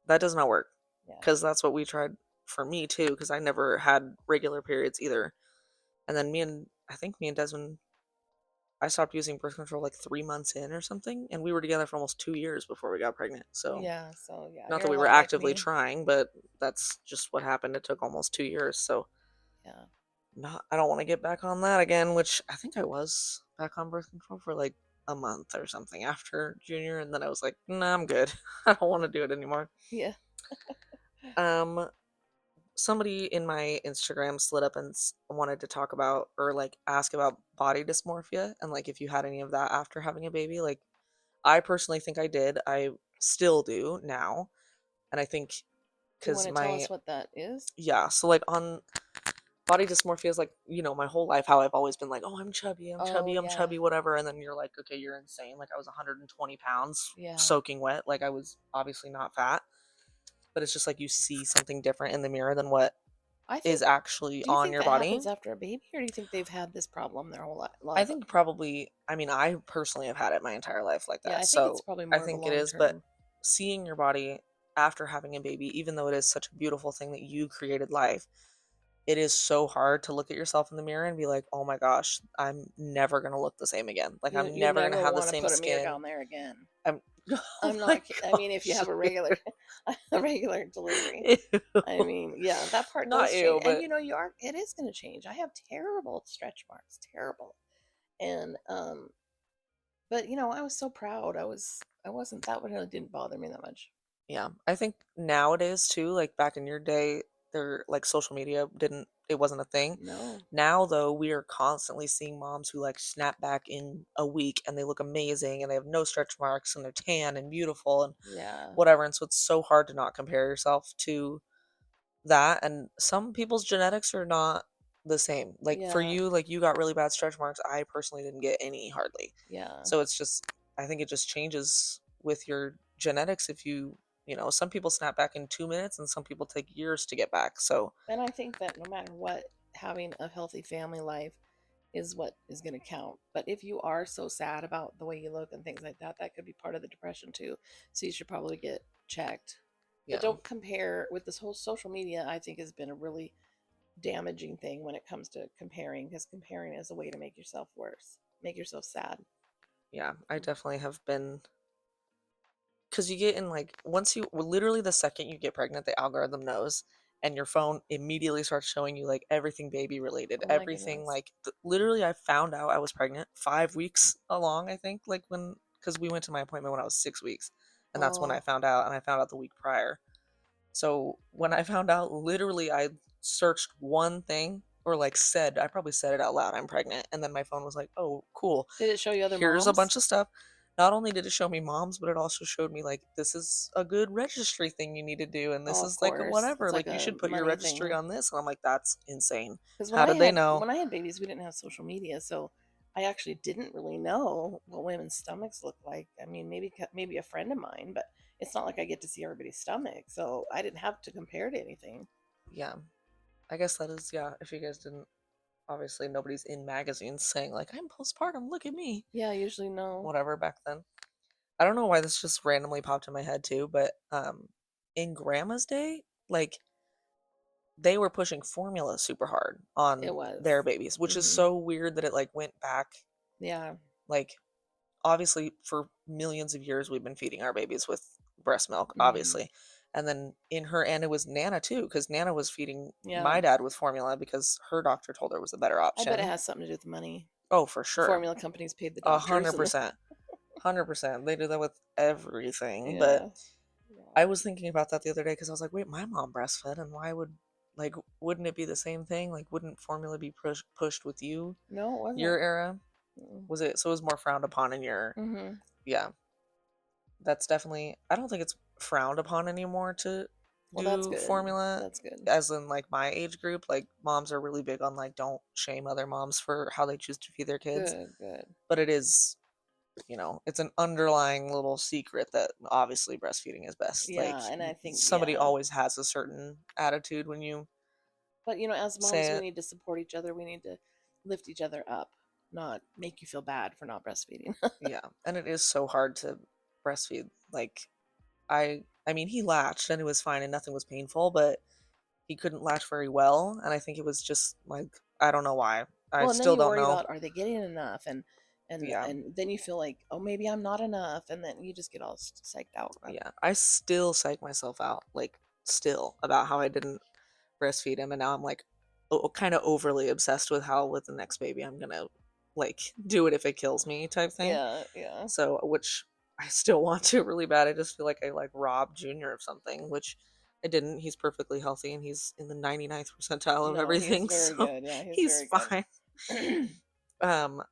[SPEAKER 1] That does not work.
[SPEAKER 2] yeah,
[SPEAKER 1] Cuz that's what we tried for me too, cuz I never had regular periods either. And then I think me and Desmond, I stopped using birth control like 3 months in or something, and we were together for almost 2 years before we got pregnant. So,
[SPEAKER 2] yeah. So yeah,
[SPEAKER 1] not
[SPEAKER 2] you're
[SPEAKER 1] that
[SPEAKER 2] a
[SPEAKER 1] we were
[SPEAKER 2] lot like
[SPEAKER 1] actively
[SPEAKER 2] me.
[SPEAKER 1] trying, but that's just what happened. It took almost 2 years. So,
[SPEAKER 2] Yeah,
[SPEAKER 1] not, I don't want to get back on that again, which I think I was back on birth control for like a month or something after junior, and then I was like, nah, I'm good. I don't want to do it anymore.
[SPEAKER 2] yeah.
[SPEAKER 1] Um, Somebody in my Instagram slid up and wanted to talk about or like ask about body dysmorphia and like if you had any of that after having a baby. Like, I personally think I did. I still do now. And I think
[SPEAKER 2] You want
[SPEAKER 1] because
[SPEAKER 2] to tell
[SPEAKER 1] my,
[SPEAKER 2] us what that is?
[SPEAKER 1] yeah, so like on body dysmorphia is like, my whole life, how I've always been like, oh, I'm
[SPEAKER 2] Oh
[SPEAKER 1] chubby, I'm
[SPEAKER 2] yeah,
[SPEAKER 1] chubby, whatever. And then you're like, okay, you're insane. Like, I was 120 pounds
[SPEAKER 2] yeah.
[SPEAKER 1] soaking wet. Like, I was obviously not fat, but it's just like you see something different in the mirror than what
[SPEAKER 2] I
[SPEAKER 1] is
[SPEAKER 2] think.
[SPEAKER 1] actually
[SPEAKER 2] Do you
[SPEAKER 1] on
[SPEAKER 2] think
[SPEAKER 1] your
[SPEAKER 2] that
[SPEAKER 1] body.
[SPEAKER 2] happens after a baby, or do you think they've had this problem their whole
[SPEAKER 1] I
[SPEAKER 2] life?
[SPEAKER 1] think probably, I mean, I personally have had it my entire life like
[SPEAKER 2] Yeah,
[SPEAKER 1] that.
[SPEAKER 2] I think it's
[SPEAKER 1] So
[SPEAKER 2] probably
[SPEAKER 1] I
[SPEAKER 2] more of a
[SPEAKER 1] think it
[SPEAKER 2] long
[SPEAKER 1] is, but
[SPEAKER 2] term.
[SPEAKER 1] seeing your body after having a baby, even though it is such a beautiful thing that you created life, it is so hard to look at yourself in the mirror and be like, oh my gosh, I'm never going to look the same again. Like,
[SPEAKER 2] You
[SPEAKER 1] I'm
[SPEAKER 2] you
[SPEAKER 1] never going to
[SPEAKER 2] never
[SPEAKER 1] have the
[SPEAKER 2] want to
[SPEAKER 1] same
[SPEAKER 2] put a mirror
[SPEAKER 1] skin.
[SPEAKER 2] down there again.
[SPEAKER 1] I'm, oh
[SPEAKER 2] I'm
[SPEAKER 1] my
[SPEAKER 2] not. I mean, if you
[SPEAKER 1] gosh.
[SPEAKER 2] have a regular a regular delivery.
[SPEAKER 1] Ew.
[SPEAKER 2] I mean, yeah, that part
[SPEAKER 1] Not
[SPEAKER 2] does change.
[SPEAKER 1] ew,
[SPEAKER 2] And
[SPEAKER 1] but
[SPEAKER 2] you are it is going to change. I have terrible stretch marks, terrible. And but I was so proud. I wasn't that one really didn't bother me that much.
[SPEAKER 1] yeah, I think nowadays too, like back in your day, there like social media didn't it wasn't a thing.
[SPEAKER 2] No.
[SPEAKER 1] Now though, we are constantly seeing moms who like snap back in a week and they look amazing and they have no stretch marks and they're tan and beautiful and
[SPEAKER 2] Yeah.
[SPEAKER 1] whatever. And so it's so hard to not compare yourself to that. And some people's genetics are not the same. Like for
[SPEAKER 2] Yeah.
[SPEAKER 1] you, like you got really bad stretch marks. I personally didn't get any hardly.
[SPEAKER 2] Yeah.
[SPEAKER 1] So it's just, I think it just changes with your genetics. If some people snap back in 2 minutes and some people take years to get back. So
[SPEAKER 2] And I think that no matter what, having a healthy family life is what is going to count. But if you are so sad about the way you look and things like that, that could be part of the depression too. So you should probably get checked. But
[SPEAKER 1] yeah,
[SPEAKER 2] don't compare with this whole social media. I think has been a really damaging thing when it comes to comparing, because comparing is a way to make yourself worse, make yourself sad.
[SPEAKER 1] yeah, I definitely have been. Because you get in like, once you, well, literally the second you get pregnant, the algorithm knows. And your phone immediately starts showing you like everything baby related,
[SPEAKER 2] Oh my
[SPEAKER 1] everything
[SPEAKER 2] goodness.
[SPEAKER 1] like, literally, I found out I was pregnant 5 weeks along, I think, like because we went to my appointment when I was 6 weeks. And that's when I
[SPEAKER 2] Oh,
[SPEAKER 1] found out. And I found out the week prior. So when I found out, literally, I searched one thing or like I probably said it out loud, I'm pregnant. And then my phone was like, oh, cool.
[SPEAKER 2] did it show you other
[SPEAKER 1] Here's a
[SPEAKER 2] moms?
[SPEAKER 1] bunch of stuff. Not only did it show me moms, but it also showed me like, this is a good registry thing you need to do. And this
[SPEAKER 2] Oh, of
[SPEAKER 1] is like a
[SPEAKER 2] course.
[SPEAKER 1] whatever.
[SPEAKER 2] It's like
[SPEAKER 1] Like, you
[SPEAKER 2] a
[SPEAKER 1] should put your
[SPEAKER 2] money
[SPEAKER 1] registry
[SPEAKER 2] thing.
[SPEAKER 1] on this. And I'm like, that's insane.
[SPEAKER 2] Because
[SPEAKER 1] How did they know?
[SPEAKER 2] when I had babies, we didn't have social media, so I actually didn't really know what women's stomachs look like. I mean, maybe a friend of mine, but it's not like I get to see everybody's stomach, so I didn't have to compare to anything.
[SPEAKER 1] Yeah. I guess that is, yeah. If you guys didn't, obviously nobody's in magazines saying like, I'm postpartum, look at me.
[SPEAKER 2] Yeah, I usually know.
[SPEAKER 1] Whatever back then. I don't know why this just randomly popped in my head too, but in grandma's day, like they were pushing formula super hard
[SPEAKER 2] It
[SPEAKER 1] on their
[SPEAKER 2] was.
[SPEAKER 1] babies, which is
[SPEAKER 2] Hmm.
[SPEAKER 1] so weird that it like went back.
[SPEAKER 2] Yeah,
[SPEAKER 1] Like, obviously for millions of years we've been feeding our babies with breast milk,
[SPEAKER 2] hmm,
[SPEAKER 1] obviously. And then in her, and it was Nana too, because Nana was feeding
[SPEAKER 2] yeah.
[SPEAKER 1] my dad with formula because her doctor told her it was a better
[SPEAKER 2] I bet it
[SPEAKER 1] option.
[SPEAKER 2] has something to do with money.
[SPEAKER 1] Oh, for
[SPEAKER 2] The
[SPEAKER 1] sure.
[SPEAKER 2] formula companies paid the
[SPEAKER 1] A
[SPEAKER 2] doctors,
[SPEAKER 1] hundred
[SPEAKER 2] and
[SPEAKER 1] percent. 100%. They do that with everything. But
[SPEAKER 2] yeah, yeah.
[SPEAKER 1] I was thinking about that the other day because I was like, wait, my mom breastfed, and why would, like, wouldn't it be the same thing? Like, wouldn't formula be pushed with
[SPEAKER 2] No, it
[SPEAKER 1] your
[SPEAKER 2] wasn't.
[SPEAKER 1] era? Was it, so it was more frowned upon in your,
[SPEAKER 2] Mm-hmm.
[SPEAKER 1] yeah, that's definitely, I don't think it's frowned upon anymore to
[SPEAKER 2] Well, that's
[SPEAKER 1] do
[SPEAKER 2] good.
[SPEAKER 1] formula,
[SPEAKER 2] That's good.
[SPEAKER 1] as in like my age group. Like, moms are really big on like, don't shame other moms for how they choose to feed their kids.
[SPEAKER 2] Good, good.
[SPEAKER 1] But it is, it's an underlying little secret that obviously breastfeeding is best. Like,
[SPEAKER 2] Yeah, and I think
[SPEAKER 1] somebody
[SPEAKER 2] yeah,
[SPEAKER 1] always has a certain attitude when you
[SPEAKER 2] But as moms,
[SPEAKER 1] say
[SPEAKER 2] we
[SPEAKER 1] it.
[SPEAKER 2] need to support each other. We need to lift each other up, not make you feel bad for not breastfeeding.
[SPEAKER 1] Yeah, and it is so hard to breastfeed. Like I mean, he latched and it was fine and nothing was painful, but he couldn't latch very well, and I think it was just like I don't know why. I
[SPEAKER 2] Well, and then
[SPEAKER 1] still
[SPEAKER 2] you
[SPEAKER 1] don't
[SPEAKER 2] worry
[SPEAKER 1] know.
[SPEAKER 2] about, are they getting enough, and
[SPEAKER 1] Yeah.
[SPEAKER 2] then you feel like, oh, maybe I'm not enough, and then you just get all psyched out about it.
[SPEAKER 1] Yeah. I still psych myself out, like still about how I didn't breastfeed him, and now I'm like kind of overly obsessed with how with the next baby I'm going to like do it if it kills me type thing.
[SPEAKER 2] Yeah, yeah.
[SPEAKER 1] So, which I still want to really bad. I just feel like I like robbed Junior of something, which I didn't. He's perfectly healthy and he's in the 99th percentile of
[SPEAKER 2] No, he's
[SPEAKER 1] everything,
[SPEAKER 2] very
[SPEAKER 1] so
[SPEAKER 2] good. Yeah, he's
[SPEAKER 1] he's
[SPEAKER 2] very good.
[SPEAKER 1] fine. Um,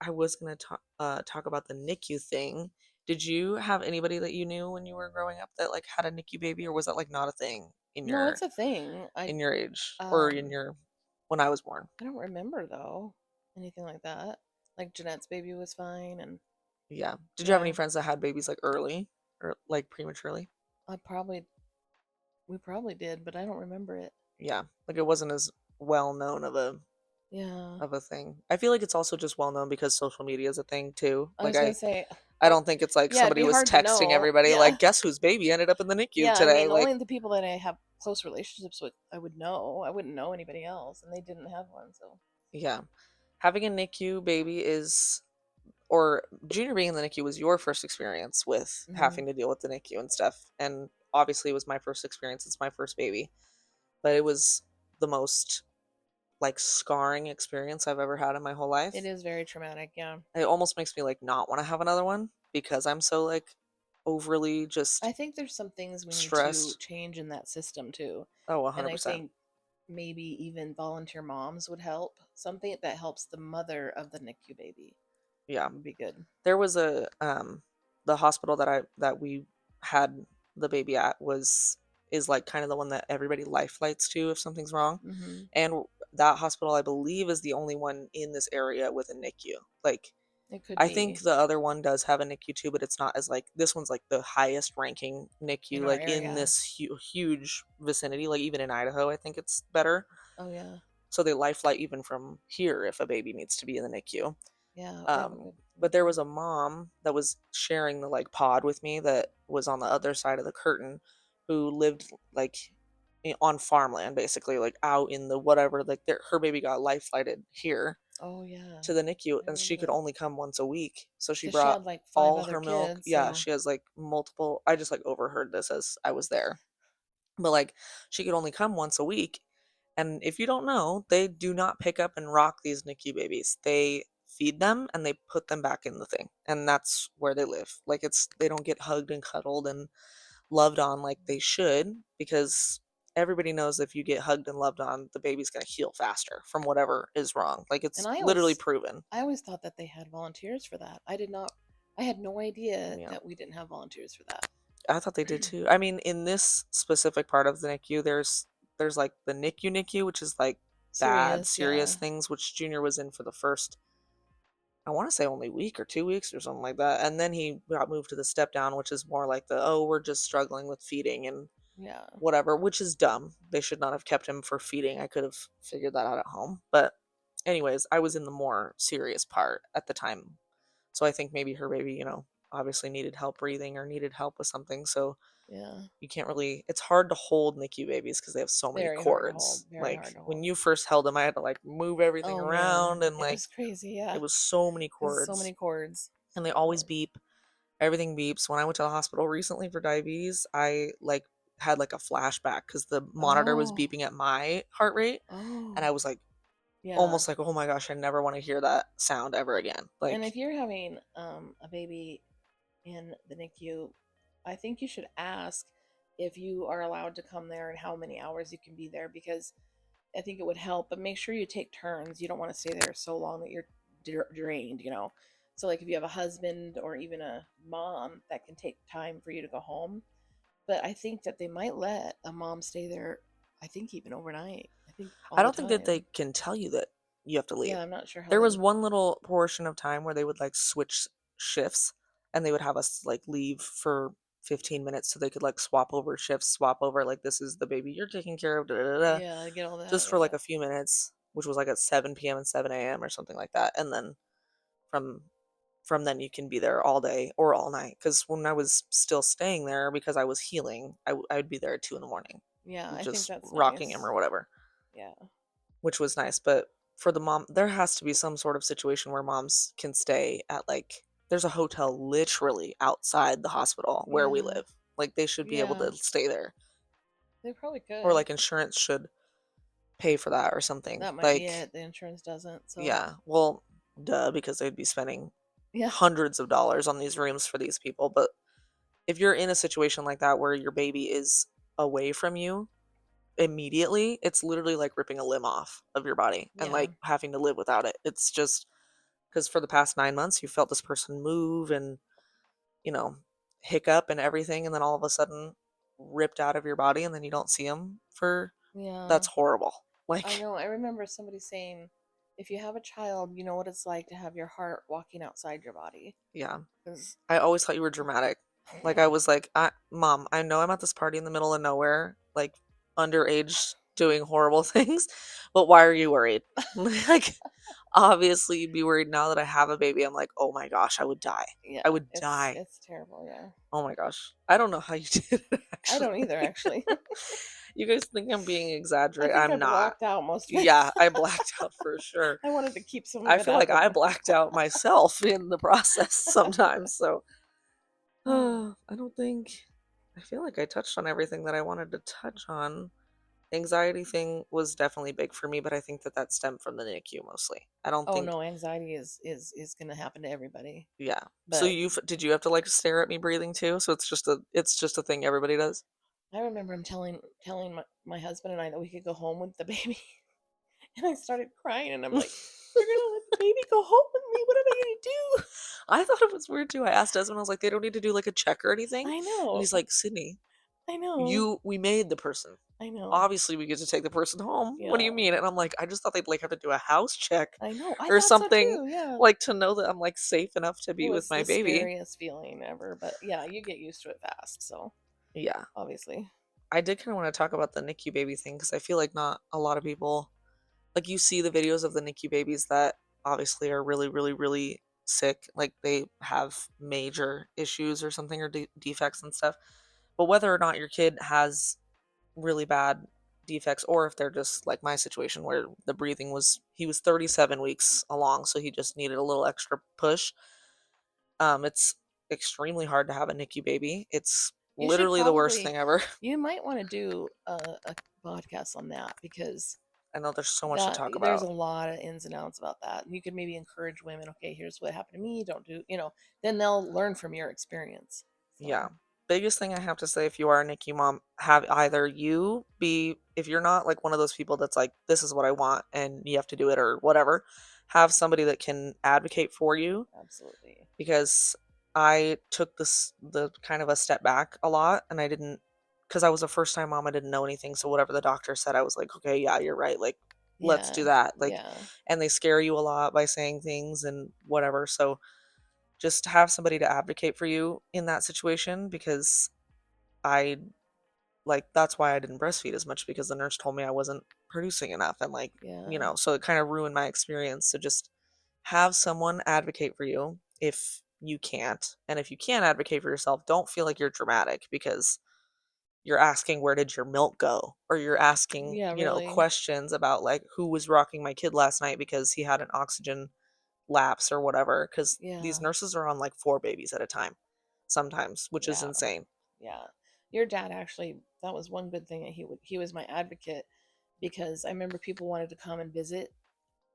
[SPEAKER 1] I was gonna talk about the NICU thing. Did you have anybody that you knew when you were growing up that like had a NICU baby, or was that like not a thing
[SPEAKER 2] No, it's a thing.
[SPEAKER 1] in your age or in
[SPEAKER 2] Um
[SPEAKER 1] your when I was born?
[SPEAKER 2] I don't remember though anything like that. Like Jeanette's baby was fine, and
[SPEAKER 1] Yeah. Did you have any
[SPEAKER 2] yeah,
[SPEAKER 1] friends that had babies like early or like prematurely?
[SPEAKER 2] I probably we probably did, but I don't remember it.
[SPEAKER 1] Yeah, like it wasn't as well known
[SPEAKER 2] Yeah.
[SPEAKER 1] of a thing. I feel like it's also just well known because social media is a thing too.
[SPEAKER 2] I
[SPEAKER 1] Like
[SPEAKER 2] was gonna say,
[SPEAKER 1] I don't think it's like
[SPEAKER 2] yeah, it'd
[SPEAKER 1] somebody
[SPEAKER 2] be
[SPEAKER 1] was
[SPEAKER 2] hard to
[SPEAKER 1] texting
[SPEAKER 2] know.
[SPEAKER 1] everybody
[SPEAKER 2] Yeah.
[SPEAKER 1] like guess whose baby ended up in the NICU
[SPEAKER 2] Yeah, I
[SPEAKER 1] today.
[SPEAKER 2] mean,
[SPEAKER 1] Like
[SPEAKER 2] only the people that I have close relationships with, I would know. I wouldn't know anybody else, and they didn't have one, so.
[SPEAKER 1] yeah. Having a NICU baby is or Junior being in the NICU was your first experience with
[SPEAKER 2] Hmm.
[SPEAKER 1] having to deal with the NICU and stuff. And obviously it was my first experience. It's my first baby. But it was the most like scarring experience I've ever had in my whole
[SPEAKER 2] It
[SPEAKER 1] life.
[SPEAKER 2] is very traumatic, yeah.
[SPEAKER 1] It almost makes me like not want to have another one because I'm so like overly just
[SPEAKER 2] I think there's some things we need to
[SPEAKER 1] stressed.
[SPEAKER 2] change in that system too.
[SPEAKER 1] Oh,
[SPEAKER 2] And I
[SPEAKER 1] 100%.
[SPEAKER 2] think maybe even volunteer moms would help. Something that helps the mother of the NICU baby
[SPEAKER 1] Yeah.
[SPEAKER 2] would be good.
[SPEAKER 1] There was a the hospital that we had the baby at was is like kind of the one that everybody life flights to if something's wrong.
[SPEAKER 2] Hmm.
[SPEAKER 1] And that hospital I believe is the only one in this area with a NICU. Like
[SPEAKER 2] It could
[SPEAKER 1] I think
[SPEAKER 2] be
[SPEAKER 1] the other one does have a NICU too, but it's not as like this one's like the highest ranking
[SPEAKER 2] in
[SPEAKER 1] NICU
[SPEAKER 2] our
[SPEAKER 1] like in
[SPEAKER 2] area.
[SPEAKER 1] this huge vicinity. Like even in Idaho, I think it's better.
[SPEAKER 2] Oh, yeah.
[SPEAKER 1] So they life flight even from here if a baby needs to be in the NICU.
[SPEAKER 2] Yeah, they have a
[SPEAKER 1] Um,
[SPEAKER 2] good
[SPEAKER 1] but there
[SPEAKER 2] NICU.
[SPEAKER 1] was a mom that was sharing the like pod with me that was on the other side of the curtain who lived like on farmland basically like out in the whatever like her baby got life flighted here
[SPEAKER 2] Oh, yeah.
[SPEAKER 1] to the NICU
[SPEAKER 2] I
[SPEAKER 1] and
[SPEAKER 2] remember
[SPEAKER 1] she could
[SPEAKER 2] that.
[SPEAKER 1] only come once a week. So she
[SPEAKER 2] Because she
[SPEAKER 1] brought
[SPEAKER 2] had like five
[SPEAKER 1] all
[SPEAKER 2] other
[SPEAKER 1] her milk.
[SPEAKER 2] kids,
[SPEAKER 1] Yeah,
[SPEAKER 2] so.
[SPEAKER 1] she has like multiple. I just like overheard this as I was there. But like she could only come once a week. And if you don't know, they do not pick up and rock these NICU babies. They feed them and they put them back in the thing. And that's where they live. Like it's they don't get hugged and cuddled and loved on like they should because everybody knows if you get hugged and loved on, the baby's going to heal faster from whatever is wrong. Like
[SPEAKER 2] And
[SPEAKER 1] it's
[SPEAKER 2] I
[SPEAKER 1] literally
[SPEAKER 2] always,
[SPEAKER 1] proven.
[SPEAKER 2] I always thought that they had volunteers for that. I did not. I had no idea
[SPEAKER 1] Yeah.
[SPEAKER 2] that we didn't have volunteers for that.
[SPEAKER 1] I thought they did too. I mean, in this specific part of the NICU, there's like the NICU, which is like bad,
[SPEAKER 2] Serious,
[SPEAKER 1] serious
[SPEAKER 2] yeah,
[SPEAKER 1] things, which Junior was in for the first, I want to say only week or 2 weeks or something like that. And then he got moved to the step down, which is more like the, oh, we're just struggling with feeding and
[SPEAKER 2] yeah.
[SPEAKER 1] whatever, which is dumb. They should not have kept him for feeding. I could have figured that out at home. But anyways, I was in the more serious part at the time. So I think maybe her baby, obviously needed help breathing or needed help with something. So
[SPEAKER 2] Yeah.
[SPEAKER 1] you can't really it's hard to hold NICU babies because they have so many
[SPEAKER 2] Very hard to hold.
[SPEAKER 1] cords.
[SPEAKER 2] Very
[SPEAKER 1] Like
[SPEAKER 2] hard to
[SPEAKER 1] when
[SPEAKER 2] hold.
[SPEAKER 1] you first held them, I had to like move everything
[SPEAKER 2] Oh man,
[SPEAKER 1] around and
[SPEAKER 2] it
[SPEAKER 1] like
[SPEAKER 2] was crazy.
[SPEAKER 1] it
[SPEAKER 2] Yeah,
[SPEAKER 1] was so many
[SPEAKER 2] there's so
[SPEAKER 1] cords
[SPEAKER 2] many cords.
[SPEAKER 1] and they
[SPEAKER 2] Yeah.
[SPEAKER 1] always beep. Everything beeps. When I went to the hospital recently for diabetes, I like had like a flashback because the monitor was
[SPEAKER 2] Oh,
[SPEAKER 1] beeping at my heart rate and I
[SPEAKER 2] oh,
[SPEAKER 1] was like
[SPEAKER 2] yeah.
[SPEAKER 1] almost like, oh my gosh, I never want to hear that sound ever again.
[SPEAKER 2] And
[SPEAKER 1] Like,
[SPEAKER 2] if you're having a baby in the NICU, I think you should ask if you are allowed to come there and how many hours you can be there, because I think it would help. But make sure you take turns. You don't want to stay there so long that you're drained. So, like, if you have a husband or even a mom, that can take time for you to go home. But I think that they might let a mom stay there, I think even overnight. I think all
[SPEAKER 1] I
[SPEAKER 2] the
[SPEAKER 1] don't think that they
[SPEAKER 2] time.
[SPEAKER 1] can tell you that you have to leave.
[SPEAKER 2] Yeah, I'm not sure how
[SPEAKER 1] There was
[SPEAKER 2] they.
[SPEAKER 1] one little portion of time where they would like switch shifts and they would have us like leave for 15 minutes so they could like swap over shifts, swap over like this is the baby you're taking care of, da, da, da, da,
[SPEAKER 2] Yeah, I get all that.
[SPEAKER 1] just for
[SPEAKER 2] Yeah.
[SPEAKER 1] like a few minutes, which was like at 7 p.m. and 7 a.m. or something like that. And then from from then you can be there all day or all night. Because when I was still staying there because I was healing, I would be there at 2 in the morning,
[SPEAKER 2] Yeah, I think
[SPEAKER 1] just
[SPEAKER 2] that's
[SPEAKER 1] rocking him
[SPEAKER 2] nice.
[SPEAKER 1] or whatever,
[SPEAKER 2] Yeah.
[SPEAKER 1] which was nice. But for the mom, there has to be some sort of situation where moms can stay at like, there's a hotel literally outside the hospital where we
[SPEAKER 2] Yeah.
[SPEAKER 1] live. Like they should be able
[SPEAKER 2] Yeah.
[SPEAKER 1] to stay there,
[SPEAKER 2] They probably
[SPEAKER 1] or
[SPEAKER 2] could.
[SPEAKER 1] like insurance should pay for that or something.
[SPEAKER 2] That might be
[SPEAKER 1] Like,
[SPEAKER 2] it. The insurance doesn't. So,
[SPEAKER 1] yeah, well, duh, because they'd be spending
[SPEAKER 2] yeah.
[SPEAKER 1] hundreds of dollars on these rooms for these people. But if you're in a situation like that where your baby is away from you immediately, it's literally like ripping a limb off of your body and
[SPEAKER 2] Yeah.
[SPEAKER 1] like having to live without it. It's just because for the past 9 months, you felt this person move and, you know, hiccup and everything. And then all of a sudden, ripped out of your body and then you don't see them for,
[SPEAKER 2] Yeah.
[SPEAKER 1] that's horrible.
[SPEAKER 2] I
[SPEAKER 1] Like,
[SPEAKER 2] know. I remember somebody saying, if you have a child, you know what it's like to have your heart walking outside your body.
[SPEAKER 1] yeah.
[SPEAKER 2] 'Cause
[SPEAKER 1] I always thought you were dramatic. Like I was like, Mom, I know I'm at this party in the middle of nowhere, like underage doing horrible things, but why are you worried? Like, obviously you'd be worried now that I have a baby. I'm like, oh my gosh, I would die.
[SPEAKER 2] yeah,
[SPEAKER 1] I would
[SPEAKER 2] it's
[SPEAKER 1] die.
[SPEAKER 2] it's terrible. Yeah.
[SPEAKER 1] Oh my gosh. I don't know how you did it
[SPEAKER 2] I
[SPEAKER 1] actually.
[SPEAKER 2] don't either, actually.
[SPEAKER 1] You guys think I'm being
[SPEAKER 2] I
[SPEAKER 1] exaggerated.
[SPEAKER 2] think I
[SPEAKER 1] I'm not.
[SPEAKER 2] blacked out most of it.
[SPEAKER 1] Yeah, I blacked out for sure.
[SPEAKER 2] I wanted to keep some of
[SPEAKER 1] I
[SPEAKER 2] it
[SPEAKER 1] feel
[SPEAKER 2] out,
[SPEAKER 1] like
[SPEAKER 2] but
[SPEAKER 1] I blacked out myself in the process sometimes. So I don't think, I feel like I touched on everything that I wanted to touch on. Anxiety thing was definitely big for me, but I think that that stemmed from the NICU mostly. I don't
[SPEAKER 2] oh
[SPEAKER 1] think,
[SPEAKER 2] no, anxiety is going to happen to everybody.
[SPEAKER 1] yeah. So
[SPEAKER 2] But
[SPEAKER 1] did you have to like stare at me breathing too? So it's just a thing everybody does.
[SPEAKER 2] I remember him telling my husband and I that we could go home with the baby, and I started crying, and I'm like, "You're gonna let the baby go home with me? What am I gonna do?"
[SPEAKER 1] I thought it was weird too. I asked Desmond, I was like, they don't need to do like a check or anything.
[SPEAKER 2] I
[SPEAKER 1] And
[SPEAKER 2] know,
[SPEAKER 1] he's like, Sydney,
[SPEAKER 2] I know,
[SPEAKER 1] we made the person.
[SPEAKER 2] I know.
[SPEAKER 1] Obviously we get to take the person home. What do
[SPEAKER 2] Yeah,
[SPEAKER 1] you mean? And I'm like, I just thought they'd like have to do a house check
[SPEAKER 2] I know. I
[SPEAKER 1] or
[SPEAKER 2] thought so
[SPEAKER 1] something,
[SPEAKER 2] too. Yeah,
[SPEAKER 1] like to know that I'm like safe enough to
[SPEAKER 2] it
[SPEAKER 1] be with
[SPEAKER 2] was
[SPEAKER 1] my
[SPEAKER 2] the
[SPEAKER 1] baby.
[SPEAKER 2] scariest feeling ever. But yeah, you get used to it fast. So
[SPEAKER 1] Yeah.
[SPEAKER 2] obviously,
[SPEAKER 1] I did kind of want to talk about the NICU baby thing because I feel like not a lot of people, like you see the videos of the NICU babies that obviously are really, really, really sick. Like they have major issues or something or defects and stuff. But whether or not your kid has really bad defects or if they're just like my situation where the breathing was, he was 37 weeks along, so he just needed a little extra push. It's extremely hard to have a NICU baby. It's
[SPEAKER 2] you should
[SPEAKER 1] literally the worst
[SPEAKER 2] probably,
[SPEAKER 1] thing ever.
[SPEAKER 2] you might want to do a podcast on that because
[SPEAKER 1] I know there's so much to
[SPEAKER 2] that
[SPEAKER 1] talk
[SPEAKER 2] there's a
[SPEAKER 1] about.
[SPEAKER 2] lot of ins and outs about that. And you could maybe encourage women, okay, here's what happened to me, don't do, then they'll learn from your experience.
[SPEAKER 1] Yeah.
[SPEAKER 2] So
[SPEAKER 1] Biggest thing I have to say, if you are a NICU mom, have either you be, if you're not like one of those people that's like, this is what I want and you have to do it or whatever, have somebody that can advocate for you.
[SPEAKER 2] absolutely.
[SPEAKER 1] Because I took the kind of a step back a lot and I didn't, because I was a first time mom, I didn't know anything. So whatever the doctor said, I was like, okay, yeah, you're right. Like, let's
[SPEAKER 2] Yeah,
[SPEAKER 1] do that. Like,
[SPEAKER 2] yeah,
[SPEAKER 1] and they scare you a lot by saying things and whatever. So just have somebody to advocate for you in that situation because I, like, that's why I didn't breastfeed as much because the nurse told me I wasn't producing enough and like,
[SPEAKER 2] yeah,
[SPEAKER 1] so it kind of ruined my experience. So just have someone advocate for you if you can't. And if you can't advocate for yourself, don't feel like you're dramatic because you're asking where did your milk go or you're asking,
[SPEAKER 2] yeah, really.
[SPEAKER 1] questions about like who was rocking my kid last night because he had an oxygen lapse or whatever because these
[SPEAKER 2] Yeah,
[SPEAKER 1] nurses are on like 4 babies at a time sometimes, which is
[SPEAKER 2] yeah,
[SPEAKER 1] insane.
[SPEAKER 2] yeah. Your dad actually, that was one good thing that he was my advocate because I remember people wanted to come and visit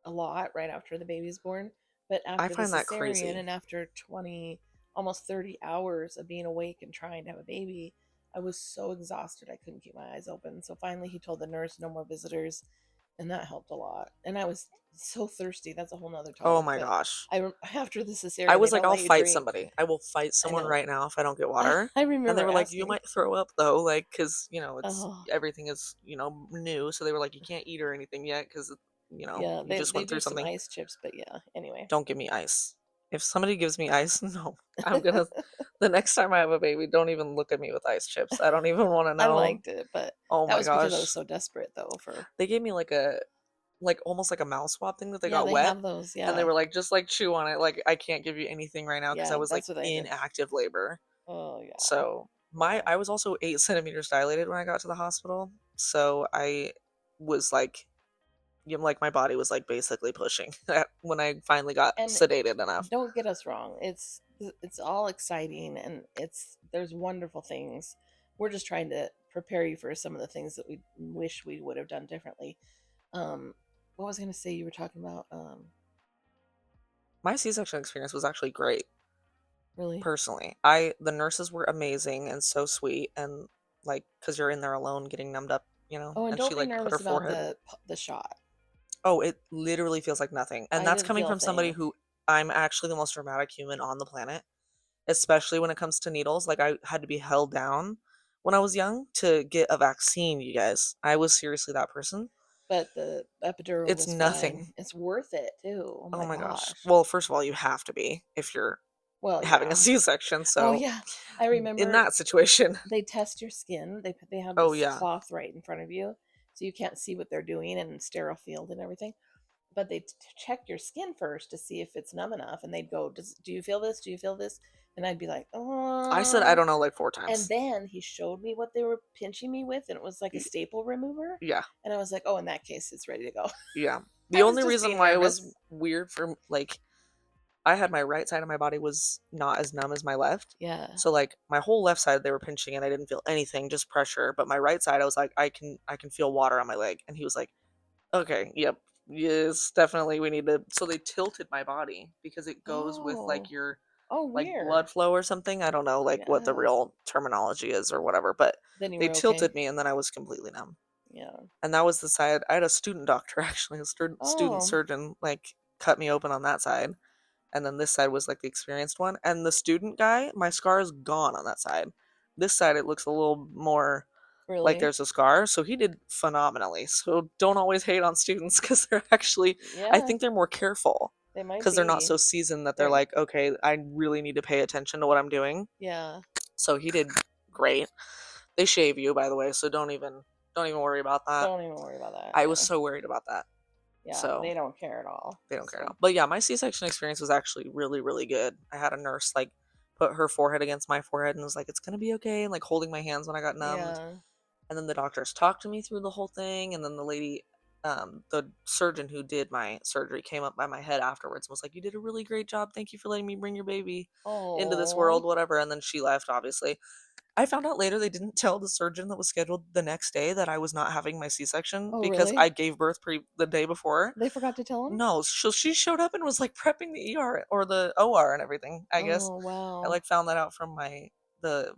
[SPEAKER 2] a lot right after the baby's born. But
[SPEAKER 1] I
[SPEAKER 2] after the
[SPEAKER 1] find that
[SPEAKER 2] cesarean
[SPEAKER 1] crazy.
[SPEAKER 2] and after 20, almost 30 hours of being awake and trying to have a baby, I was so exhausted I couldn't keep my eyes open. So finally, he told the nurse no more visitors, and that helped a lot. And I was so thirsty. That's a whole nother
[SPEAKER 1] Oh
[SPEAKER 2] topic.
[SPEAKER 1] my
[SPEAKER 2] But
[SPEAKER 1] gosh.
[SPEAKER 2] after the
[SPEAKER 1] I
[SPEAKER 2] cesarean, they
[SPEAKER 1] was like,
[SPEAKER 2] don't
[SPEAKER 1] I'll
[SPEAKER 2] let you
[SPEAKER 1] fight
[SPEAKER 2] drink.
[SPEAKER 1] somebody. I will fight
[SPEAKER 2] I
[SPEAKER 1] someone
[SPEAKER 2] know.
[SPEAKER 1] right now if I don't get water.
[SPEAKER 2] I
[SPEAKER 1] And they
[SPEAKER 2] remember
[SPEAKER 1] were like, you
[SPEAKER 2] asking.
[SPEAKER 1] might throw up though, like, because, it's
[SPEAKER 2] Oh,
[SPEAKER 1] everything is, new. So they were like, you can't eat or anything yet because,
[SPEAKER 2] yeah.
[SPEAKER 1] you
[SPEAKER 2] They
[SPEAKER 1] just
[SPEAKER 2] they
[SPEAKER 1] went
[SPEAKER 2] do
[SPEAKER 1] through
[SPEAKER 2] some
[SPEAKER 1] something.
[SPEAKER 2] ice chips, but yeah. Anyway.
[SPEAKER 1] Don't give me ice. If somebody gives me ice, no, I'm gonna the next time I have a baby, don't even look at me with ice chips. I don't even wanna
[SPEAKER 2] I
[SPEAKER 1] know.
[SPEAKER 2] liked it, but
[SPEAKER 1] Oh
[SPEAKER 2] that
[SPEAKER 1] my
[SPEAKER 2] was because I was
[SPEAKER 1] gosh.
[SPEAKER 2] so desperate though for
[SPEAKER 1] They gave me like almost like a mouth swab thing that they
[SPEAKER 2] yeah,
[SPEAKER 1] got
[SPEAKER 2] they
[SPEAKER 1] wet,
[SPEAKER 2] have those,
[SPEAKER 1] and they
[SPEAKER 2] yeah.
[SPEAKER 1] were like, "Just, like, chew on it, like, I can't give you anything right now because I
[SPEAKER 2] Yeah,
[SPEAKER 1] was, like,
[SPEAKER 2] that's what I
[SPEAKER 1] in
[SPEAKER 2] did.
[SPEAKER 1] active labor."
[SPEAKER 2] Oh yeah.
[SPEAKER 1] So, my
[SPEAKER 2] Yeah.
[SPEAKER 1] I was also 8 centimeters dilated when I got to the hospital, so I was, like like, my body was, like, basically pushing when I finally got
[SPEAKER 2] And
[SPEAKER 1] sedated enough.
[SPEAKER 2] don't get us wrong. It's all exciting and it's there's wonderful things. We're just trying to prepare you for some of the things that we wish we would have done differently. Um what was I going to say you were talking about
[SPEAKER 1] My C-section experience was actually great,
[SPEAKER 2] really?
[SPEAKER 1] personally. The nurses were amazing and so sweet and, like, because 'cause you're in there alone getting numbed up,
[SPEAKER 2] Oh, and
[SPEAKER 1] and
[SPEAKER 2] don't
[SPEAKER 1] she,
[SPEAKER 2] be
[SPEAKER 1] like, put her
[SPEAKER 2] nervous about
[SPEAKER 1] forehead.
[SPEAKER 2] the shot.
[SPEAKER 1] Oh, it literally feels like nothing, and
[SPEAKER 2] I
[SPEAKER 1] that's
[SPEAKER 2] didn't
[SPEAKER 1] coming
[SPEAKER 2] feel a
[SPEAKER 1] from somebody
[SPEAKER 2] thing.
[SPEAKER 1] who I'm actually the most dramatic human on the planet, especially when it comes to needles. Like, I had to be held down when I was young to get a vaccine, you guys. I was seriously that person.
[SPEAKER 2] But the epidural
[SPEAKER 1] It's
[SPEAKER 2] was
[SPEAKER 1] nothing.
[SPEAKER 2] fine. It's worth it too. Oh
[SPEAKER 1] Oh
[SPEAKER 2] my
[SPEAKER 1] my gosh.
[SPEAKER 2] gosh.
[SPEAKER 1] Well, first of all, you have to be if you're
[SPEAKER 2] Well,
[SPEAKER 1] having a
[SPEAKER 2] yeah.
[SPEAKER 1] C-section,
[SPEAKER 2] Oh
[SPEAKER 1] so
[SPEAKER 2] yeah. I
[SPEAKER 1] in
[SPEAKER 2] remember
[SPEAKER 1] that situation.
[SPEAKER 2] they test your skin. They have
[SPEAKER 1] Oh,
[SPEAKER 2] this
[SPEAKER 1] yeah.
[SPEAKER 2] cloth right in front of you, so you can't see what they're doing and sterile field and everything. But they check your skin first to see if it's numb enough, and they'd go, "Do you feel this? Do you feel this?" And I'd be like,
[SPEAKER 1] I said I
[SPEAKER 2] "Oh."
[SPEAKER 1] don't know like 4
[SPEAKER 2] And
[SPEAKER 1] times.
[SPEAKER 2] then he showed me what they were pinching me with, and it was like a
[SPEAKER 1] Y
[SPEAKER 2] staple remover.
[SPEAKER 1] Yeah,
[SPEAKER 2] And I was like, "Oh, in that case, it's ready to go."
[SPEAKER 1] yeah. The
[SPEAKER 2] I was
[SPEAKER 1] only
[SPEAKER 2] just
[SPEAKER 1] reason
[SPEAKER 2] being
[SPEAKER 1] why it was
[SPEAKER 2] nervous.
[SPEAKER 1] weird for like I had my right side of my body was not as numb as my left.
[SPEAKER 2] Yeah.
[SPEAKER 1] So, like, my whole left side, they were pinching and I didn't feel anything, just pressure, but my right side, I was like, I can feel water on my leg." And he was like, "Okay, yep. Yes, definitely we need to." So they tilted my body because it goes with, like,
[SPEAKER 2] Oh.
[SPEAKER 1] your,
[SPEAKER 2] Oh,
[SPEAKER 1] like,
[SPEAKER 2] weird.
[SPEAKER 1] blood flow or something. I don't know, like, what the
[SPEAKER 2] Yeah.
[SPEAKER 1] real terminology is or whatever, but
[SPEAKER 2] Then you
[SPEAKER 1] they
[SPEAKER 2] were okay.
[SPEAKER 1] tilted me and then I was completely numb.
[SPEAKER 2] Yeah.
[SPEAKER 1] And that was the side I had a student doctor, actually, a student
[SPEAKER 2] Oh.
[SPEAKER 1] surgeon, like, cut me open on that side, and then this side was, like, the experienced one, and the student guy, my scar is gone on that side. This side, it looks a little more like
[SPEAKER 2] Really?
[SPEAKER 1] there's a scar, so he did phenomenally. So don't always hate on students because 'cause they're actually I
[SPEAKER 2] Yeah,
[SPEAKER 1] think they're more careful
[SPEAKER 2] they might
[SPEAKER 1] because 'cause they're not
[SPEAKER 2] be.
[SPEAKER 1] so seasoned that they're
[SPEAKER 2] They're
[SPEAKER 1] like, "Okay, I really need to pay attention to what I'm doing."
[SPEAKER 2] yeah.
[SPEAKER 1] So he did great. They shave you, by the way, so don't even worry about that.
[SPEAKER 2] Don't even worry about that.
[SPEAKER 1] I was
[SPEAKER 2] Yeah.
[SPEAKER 1] so worried about that.
[SPEAKER 2] Yeah,
[SPEAKER 1] So
[SPEAKER 2] they don't care at all.
[SPEAKER 1] they don't care at
[SPEAKER 2] So,
[SPEAKER 1] all. But yeah, my C-section experience was actually really, really good. I had a nurse like put her forehead against my forehead and was like, "It's gonna be okay," and like holding my hands when I got numbed.
[SPEAKER 2] yeah.
[SPEAKER 1] And then the doctors talked to me through the whole thing. And then the lady, the surgeon who did my surgery came up by my head afterwards and was like, "You did a really great job. Thank you for letting me bring your baby into this world,"
[SPEAKER 2] Oh.
[SPEAKER 1] whatever. And then she left, obviously. I found out later they didn't tell the surgeon that was scheduled the next day that I was not having my C-section
[SPEAKER 2] Oh,
[SPEAKER 1] because
[SPEAKER 2] really?
[SPEAKER 1] I gave birth the day before.
[SPEAKER 2] They forgot to tell him?
[SPEAKER 1] No, so she showed up and was, like, prepping the ER or the OR and everything, I guess.
[SPEAKER 2] Oh,
[SPEAKER 1] I,
[SPEAKER 2] wow.
[SPEAKER 1] like, found that out from the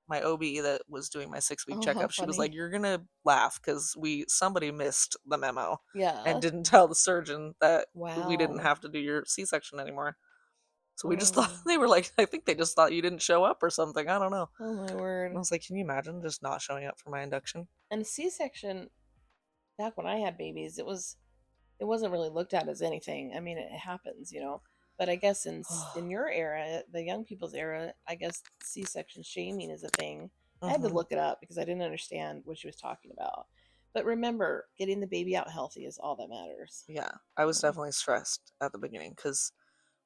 [SPEAKER 1] my OB that was doing my 6-week
[SPEAKER 2] Oh, how
[SPEAKER 1] checkup. She was like,
[SPEAKER 2] funny.
[SPEAKER 1] "You're gonna laugh because somebody missed the memo and
[SPEAKER 2] Yeah.
[SPEAKER 1] didn't tell the surgeon that we didn't
[SPEAKER 2] Wow.
[SPEAKER 1] have to do your C-section anymore." So we just thought
[SPEAKER 2] Oh.
[SPEAKER 1] they were like I think they just thought you didn't show up or something, I don't know.
[SPEAKER 2] Oh my
[SPEAKER 1] And I
[SPEAKER 2] word.
[SPEAKER 1] was like, "Can you imagine just not showing up for my induction?"
[SPEAKER 2] And a C-section, back when I had babies, it wasn't really looked at as anything. I mean, it happens, you know. But I guess in your era, the young people's era, I guess C-section shaming is a thing. I had to
[SPEAKER 1] Mhm.
[SPEAKER 2] look it up because I didn't understand what she was talking about. But remember, getting the baby out healthy is all that matters.
[SPEAKER 1] Yeah, I
[SPEAKER 2] You
[SPEAKER 1] was
[SPEAKER 2] know?
[SPEAKER 1] definitely stressed at the beginning because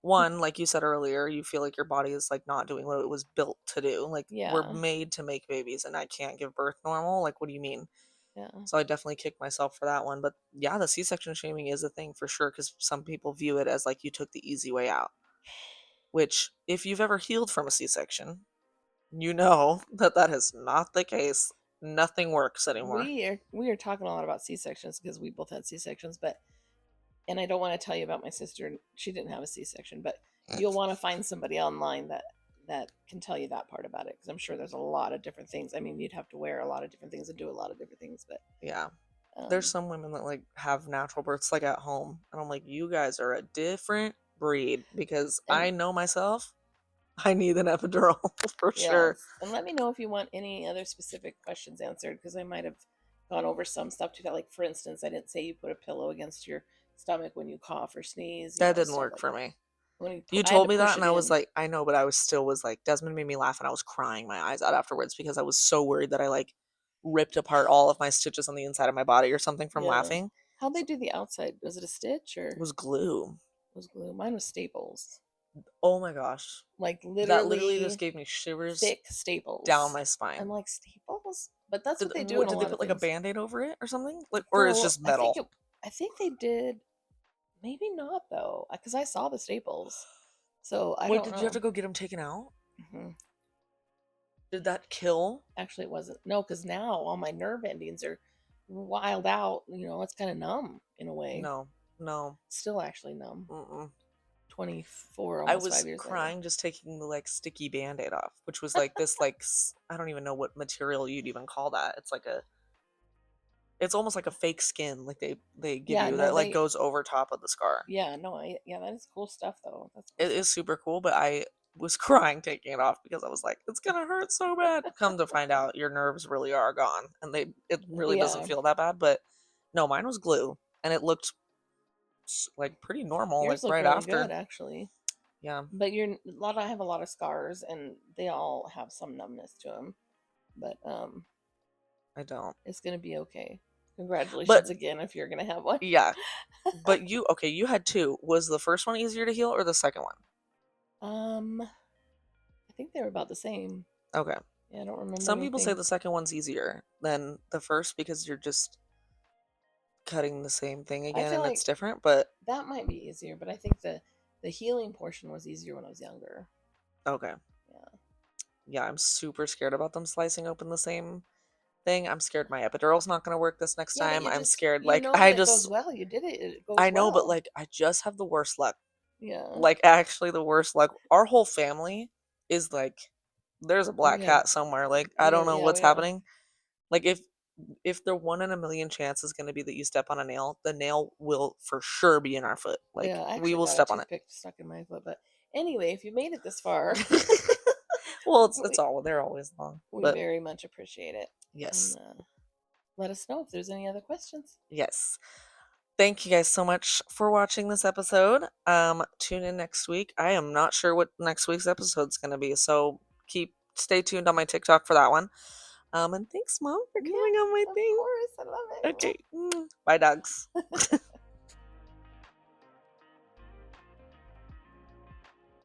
[SPEAKER 1] one, like you said earlier, you feel like your body is like not doing what it was built to do. Like we're
[SPEAKER 2] Yeah,
[SPEAKER 1] made to make babies and I can't give birth normal. Like what do you mean?
[SPEAKER 2] yeah.
[SPEAKER 1] So I definitely kicked myself for that one. But yeah, the C-section shaming is a thing for sure because some people view it as like you took the easy way out. Which, if you've ever healed from a C-section, you know that that is not the case. Nothing works anymore.
[SPEAKER 2] We are talking a lot about C-sections because we both had C-sections, but and I don't want to tell you about my sister. She didn't have a C-section, but you'll want to find somebody online that can tell you that part about it because I'm sure there's a lot of different things. I mean, you'd have to wear a lot of different things and do a lot of different things, but
[SPEAKER 1] Yeah. There's
[SPEAKER 2] um,
[SPEAKER 1] some women that like have natural births like at home. And I'm like, you guys are a different breed because
[SPEAKER 2] and
[SPEAKER 1] I know myself. I need an epidural for sure.
[SPEAKER 2] yes, and let me know if you want any other specific questions answered because I might have gone over some stuff too. Like for instance, I didn't say you put a pillow against your stomach when you cough or sneeze, you
[SPEAKER 1] That
[SPEAKER 2] know,
[SPEAKER 1] didn't
[SPEAKER 2] stuff
[SPEAKER 1] work
[SPEAKER 2] like
[SPEAKER 1] for
[SPEAKER 2] that.
[SPEAKER 1] me.
[SPEAKER 2] When
[SPEAKER 1] You
[SPEAKER 2] I had to
[SPEAKER 1] told me that
[SPEAKER 2] push
[SPEAKER 1] and
[SPEAKER 2] it
[SPEAKER 1] I was
[SPEAKER 2] in.
[SPEAKER 1] like, I know, but I was still was like, Desmond made me laugh and I was crying my eyes out afterwards because I was so worried that I like ripped apart all of my stitches on the inside of my body or something from
[SPEAKER 2] Yeah.
[SPEAKER 1] laughing.
[SPEAKER 2] How'd they
[SPEAKER 1] So
[SPEAKER 2] do the outside? Was it a stitch
[SPEAKER 1] it
[SPEAKER 2] or
[SPEAKER 1] was glue.
[SPEAKER 2] was glue? Mine was staples.
[SPEAKER 1] Oh my gosh.
[SPEAKER 2] Like
[SPEAKER 1] That literally just
[SPEAKER 2] literally
[SPEAKER 1] gave me shivers
[SPEAKER 2] thick
[SPEAKER 1] down
[SPEAKER 2] staples.
[SPEAKER 1] my
[SPEAKER 2] I'm
[SPEAKER 1] spine.
[SPEAKER 2] like, staples? But that's
[SPEAKER 1] Did
[SPEAKER 2] what they do in a
[SPEAKER 1] did they
[SPEAKER 2] lot of
[SPEAKER 1] put like a
[SPEAKER 2] things.
[SPEAKER 1] band-aid over it or something? Like, or it's
[SPEAKER 2] For
[SPEAKER 1] just
[SPEAKER 2] I think
[SPEAKER 1] metal?
[SPEAKER 2] it I think they did, maybe not though, because I saw the staples. So I
[SPEAKER 1] Wait,
[SPEAKER 2] don't
[SPEAKER 1] did you have
[SPEAKER 2] know.
[SPEAKER 1] to go get them taken out?
[SPEAKER 2] Mhm.
[SPEAKER 1] Did that kill?
[SPEAKER 2] Actually, it wasn't. No, because now all my nerve endings are wild out. It's kind of numb in a way.
[SPEAKER 1] No, no.
[SPEAKER 2] Still actually numb.
[SPEAKER 1] Mm-mm.
[SPEAKER 2] 24,
[SPEAKER 1] I
[SPEAKER 2] almost
[SPEAKER 1] was
[SPEAKER 2] 5 years later.
[SPEAKER 1] crying just taking the like sticky band-aid off, which was like this like I don't even know what material you'd even call that. It's like a it's almost like a fake skin like they give
[SPEAKER 2] Yeah,
[SPEAKER 1] you
[SPEAKER 2] no,
[SPEAKER 1] that like goes over top of the scar.
[SPEAKER 2] yeah, no, yeah, that is cool stuff though. That's cool
[SPEAKER 1] It
[SPEAKER 2] stuff.
[SPEAKER 1] is super cool, but I was crying taking it off because I was like, it's gonna hurt so bad. Come to find out, your nerves really are gone, and it really doesn't
[SPEAKER 2] Yeah,
[SPEAKER 1] feel that bad. But no, mine was glue, and it looked like pretty normal, like
[SPEAKER 2] yours look
[SPEAKER 1] right
[SPEAKER 2] really good
[SPEAKER 1] after.
[SPEAKER 2] actually.
[SPEAKER 1] Yeah,
[SPEAKER 2] But I have a lot of scars, and they all have some numbness to them. But
[SPEAKER 1] I don't.
[SPEAKER 2] it's gonna be okay. Congratulations
[SPEAKER 1] But
[SPEAKER 2] again if you're gonna have one.
[SPEAKER 1] yeah, but you okay? You had two. Was the first one easier to heal or the second one?
[SPEAKER 2] I think they were about the same.
[SPEAKER 1] Okay.
[SPEAKER 2] Yeah, I don't remember
[SPEAKER 1] Some people say
[SPEAKER 2] anything.
[SPEAKER 1] the second one's easier than the first because you're just cutting the same thing
[SPEAKER 2] I
[SPEAKER 1] again
[SPEAKER 2] feel
[SPEAKER 1] and it's
[SPEAKER 2] like
[SPEAKER 1] different. But
[SPEAKER 2] that might be easier, but I think the healing portion was easier when I was younger.
[SPEAKER 1] okay.
[SPEAKER 2] Yeah.
[SPEAKER 1] Yeah, I'm super scared about them slicing open the same thing. I'm scared my epidural's not going to work this next
[SPEAKER 2] Yeah, but
[SPEAKER 1] time. I'm scared.
[SPEAKER 2] you
[SPEAKER 1] Like,
[SPEAKER 2] know that it goes well. You did it. It
[SPEAKER 1] I
[SPEAKER 2] goes
[SPEAKER 1] know, but
[SPEAKER 2] well.
[SPEAKER 1] like, I just have the worst luck.
[SPEAKER 2] Yeah.
[SPEAKER 1] Like, actually, the worst luck. Our whole family is like, there's a black
[SPEAKER 2] We have
[SPEAKER 1] cat somewhere. Like, I
[SPEAKER 2] we
[SPEAKER 1] don't
[SPEAKER 2] have
[SPEAKER 1] know
[SPEAKER 2] yeah,
[SPEAKER 1] what's
[SPEAKER 2] we have
[SPEAKER 1] happening. Like, if the one in a million chance is going to be that you step on a nail, the nail will for sure be in our foot. Like,
[SPEAKER 2] yeah, I
[SPEAKER 1] we
[SPEAKER 2] actually
[SPEAKER 1] will
[SPEAKER 2] got a
[SPEAKER 1] step on it.
[SPEAKER 2] toothpick stuck in my foot, but anyway, if you made it this far,
[SPEAKER 1] Well, it's
[SPEAKER 2] we
[SPEAKER 1] all they're always long,
[SPEAKER 2] we
[SPEAKER 1] but
[SPEAKER 2] very much appreciate it. And
[SPEAKER 1] yes,
[SPEAKER 2] let us know if there's any other questions.
[SPEAKER 1] yes. Thank you guys so much for watching this episode. Tune in next week. I am not sure what next week's episode's going to be, so stay tuned on my TikTok for that one. And thanks, Mom, for
[SPEAKER 2] Yeah,
[SPEAKER 1] coming on my
[SPEAKER 2] of
[SPEAKER 1] thing.
[SPEAKER 2] course. I love it.
[SPEAKER 1] Okay, bye, dogs.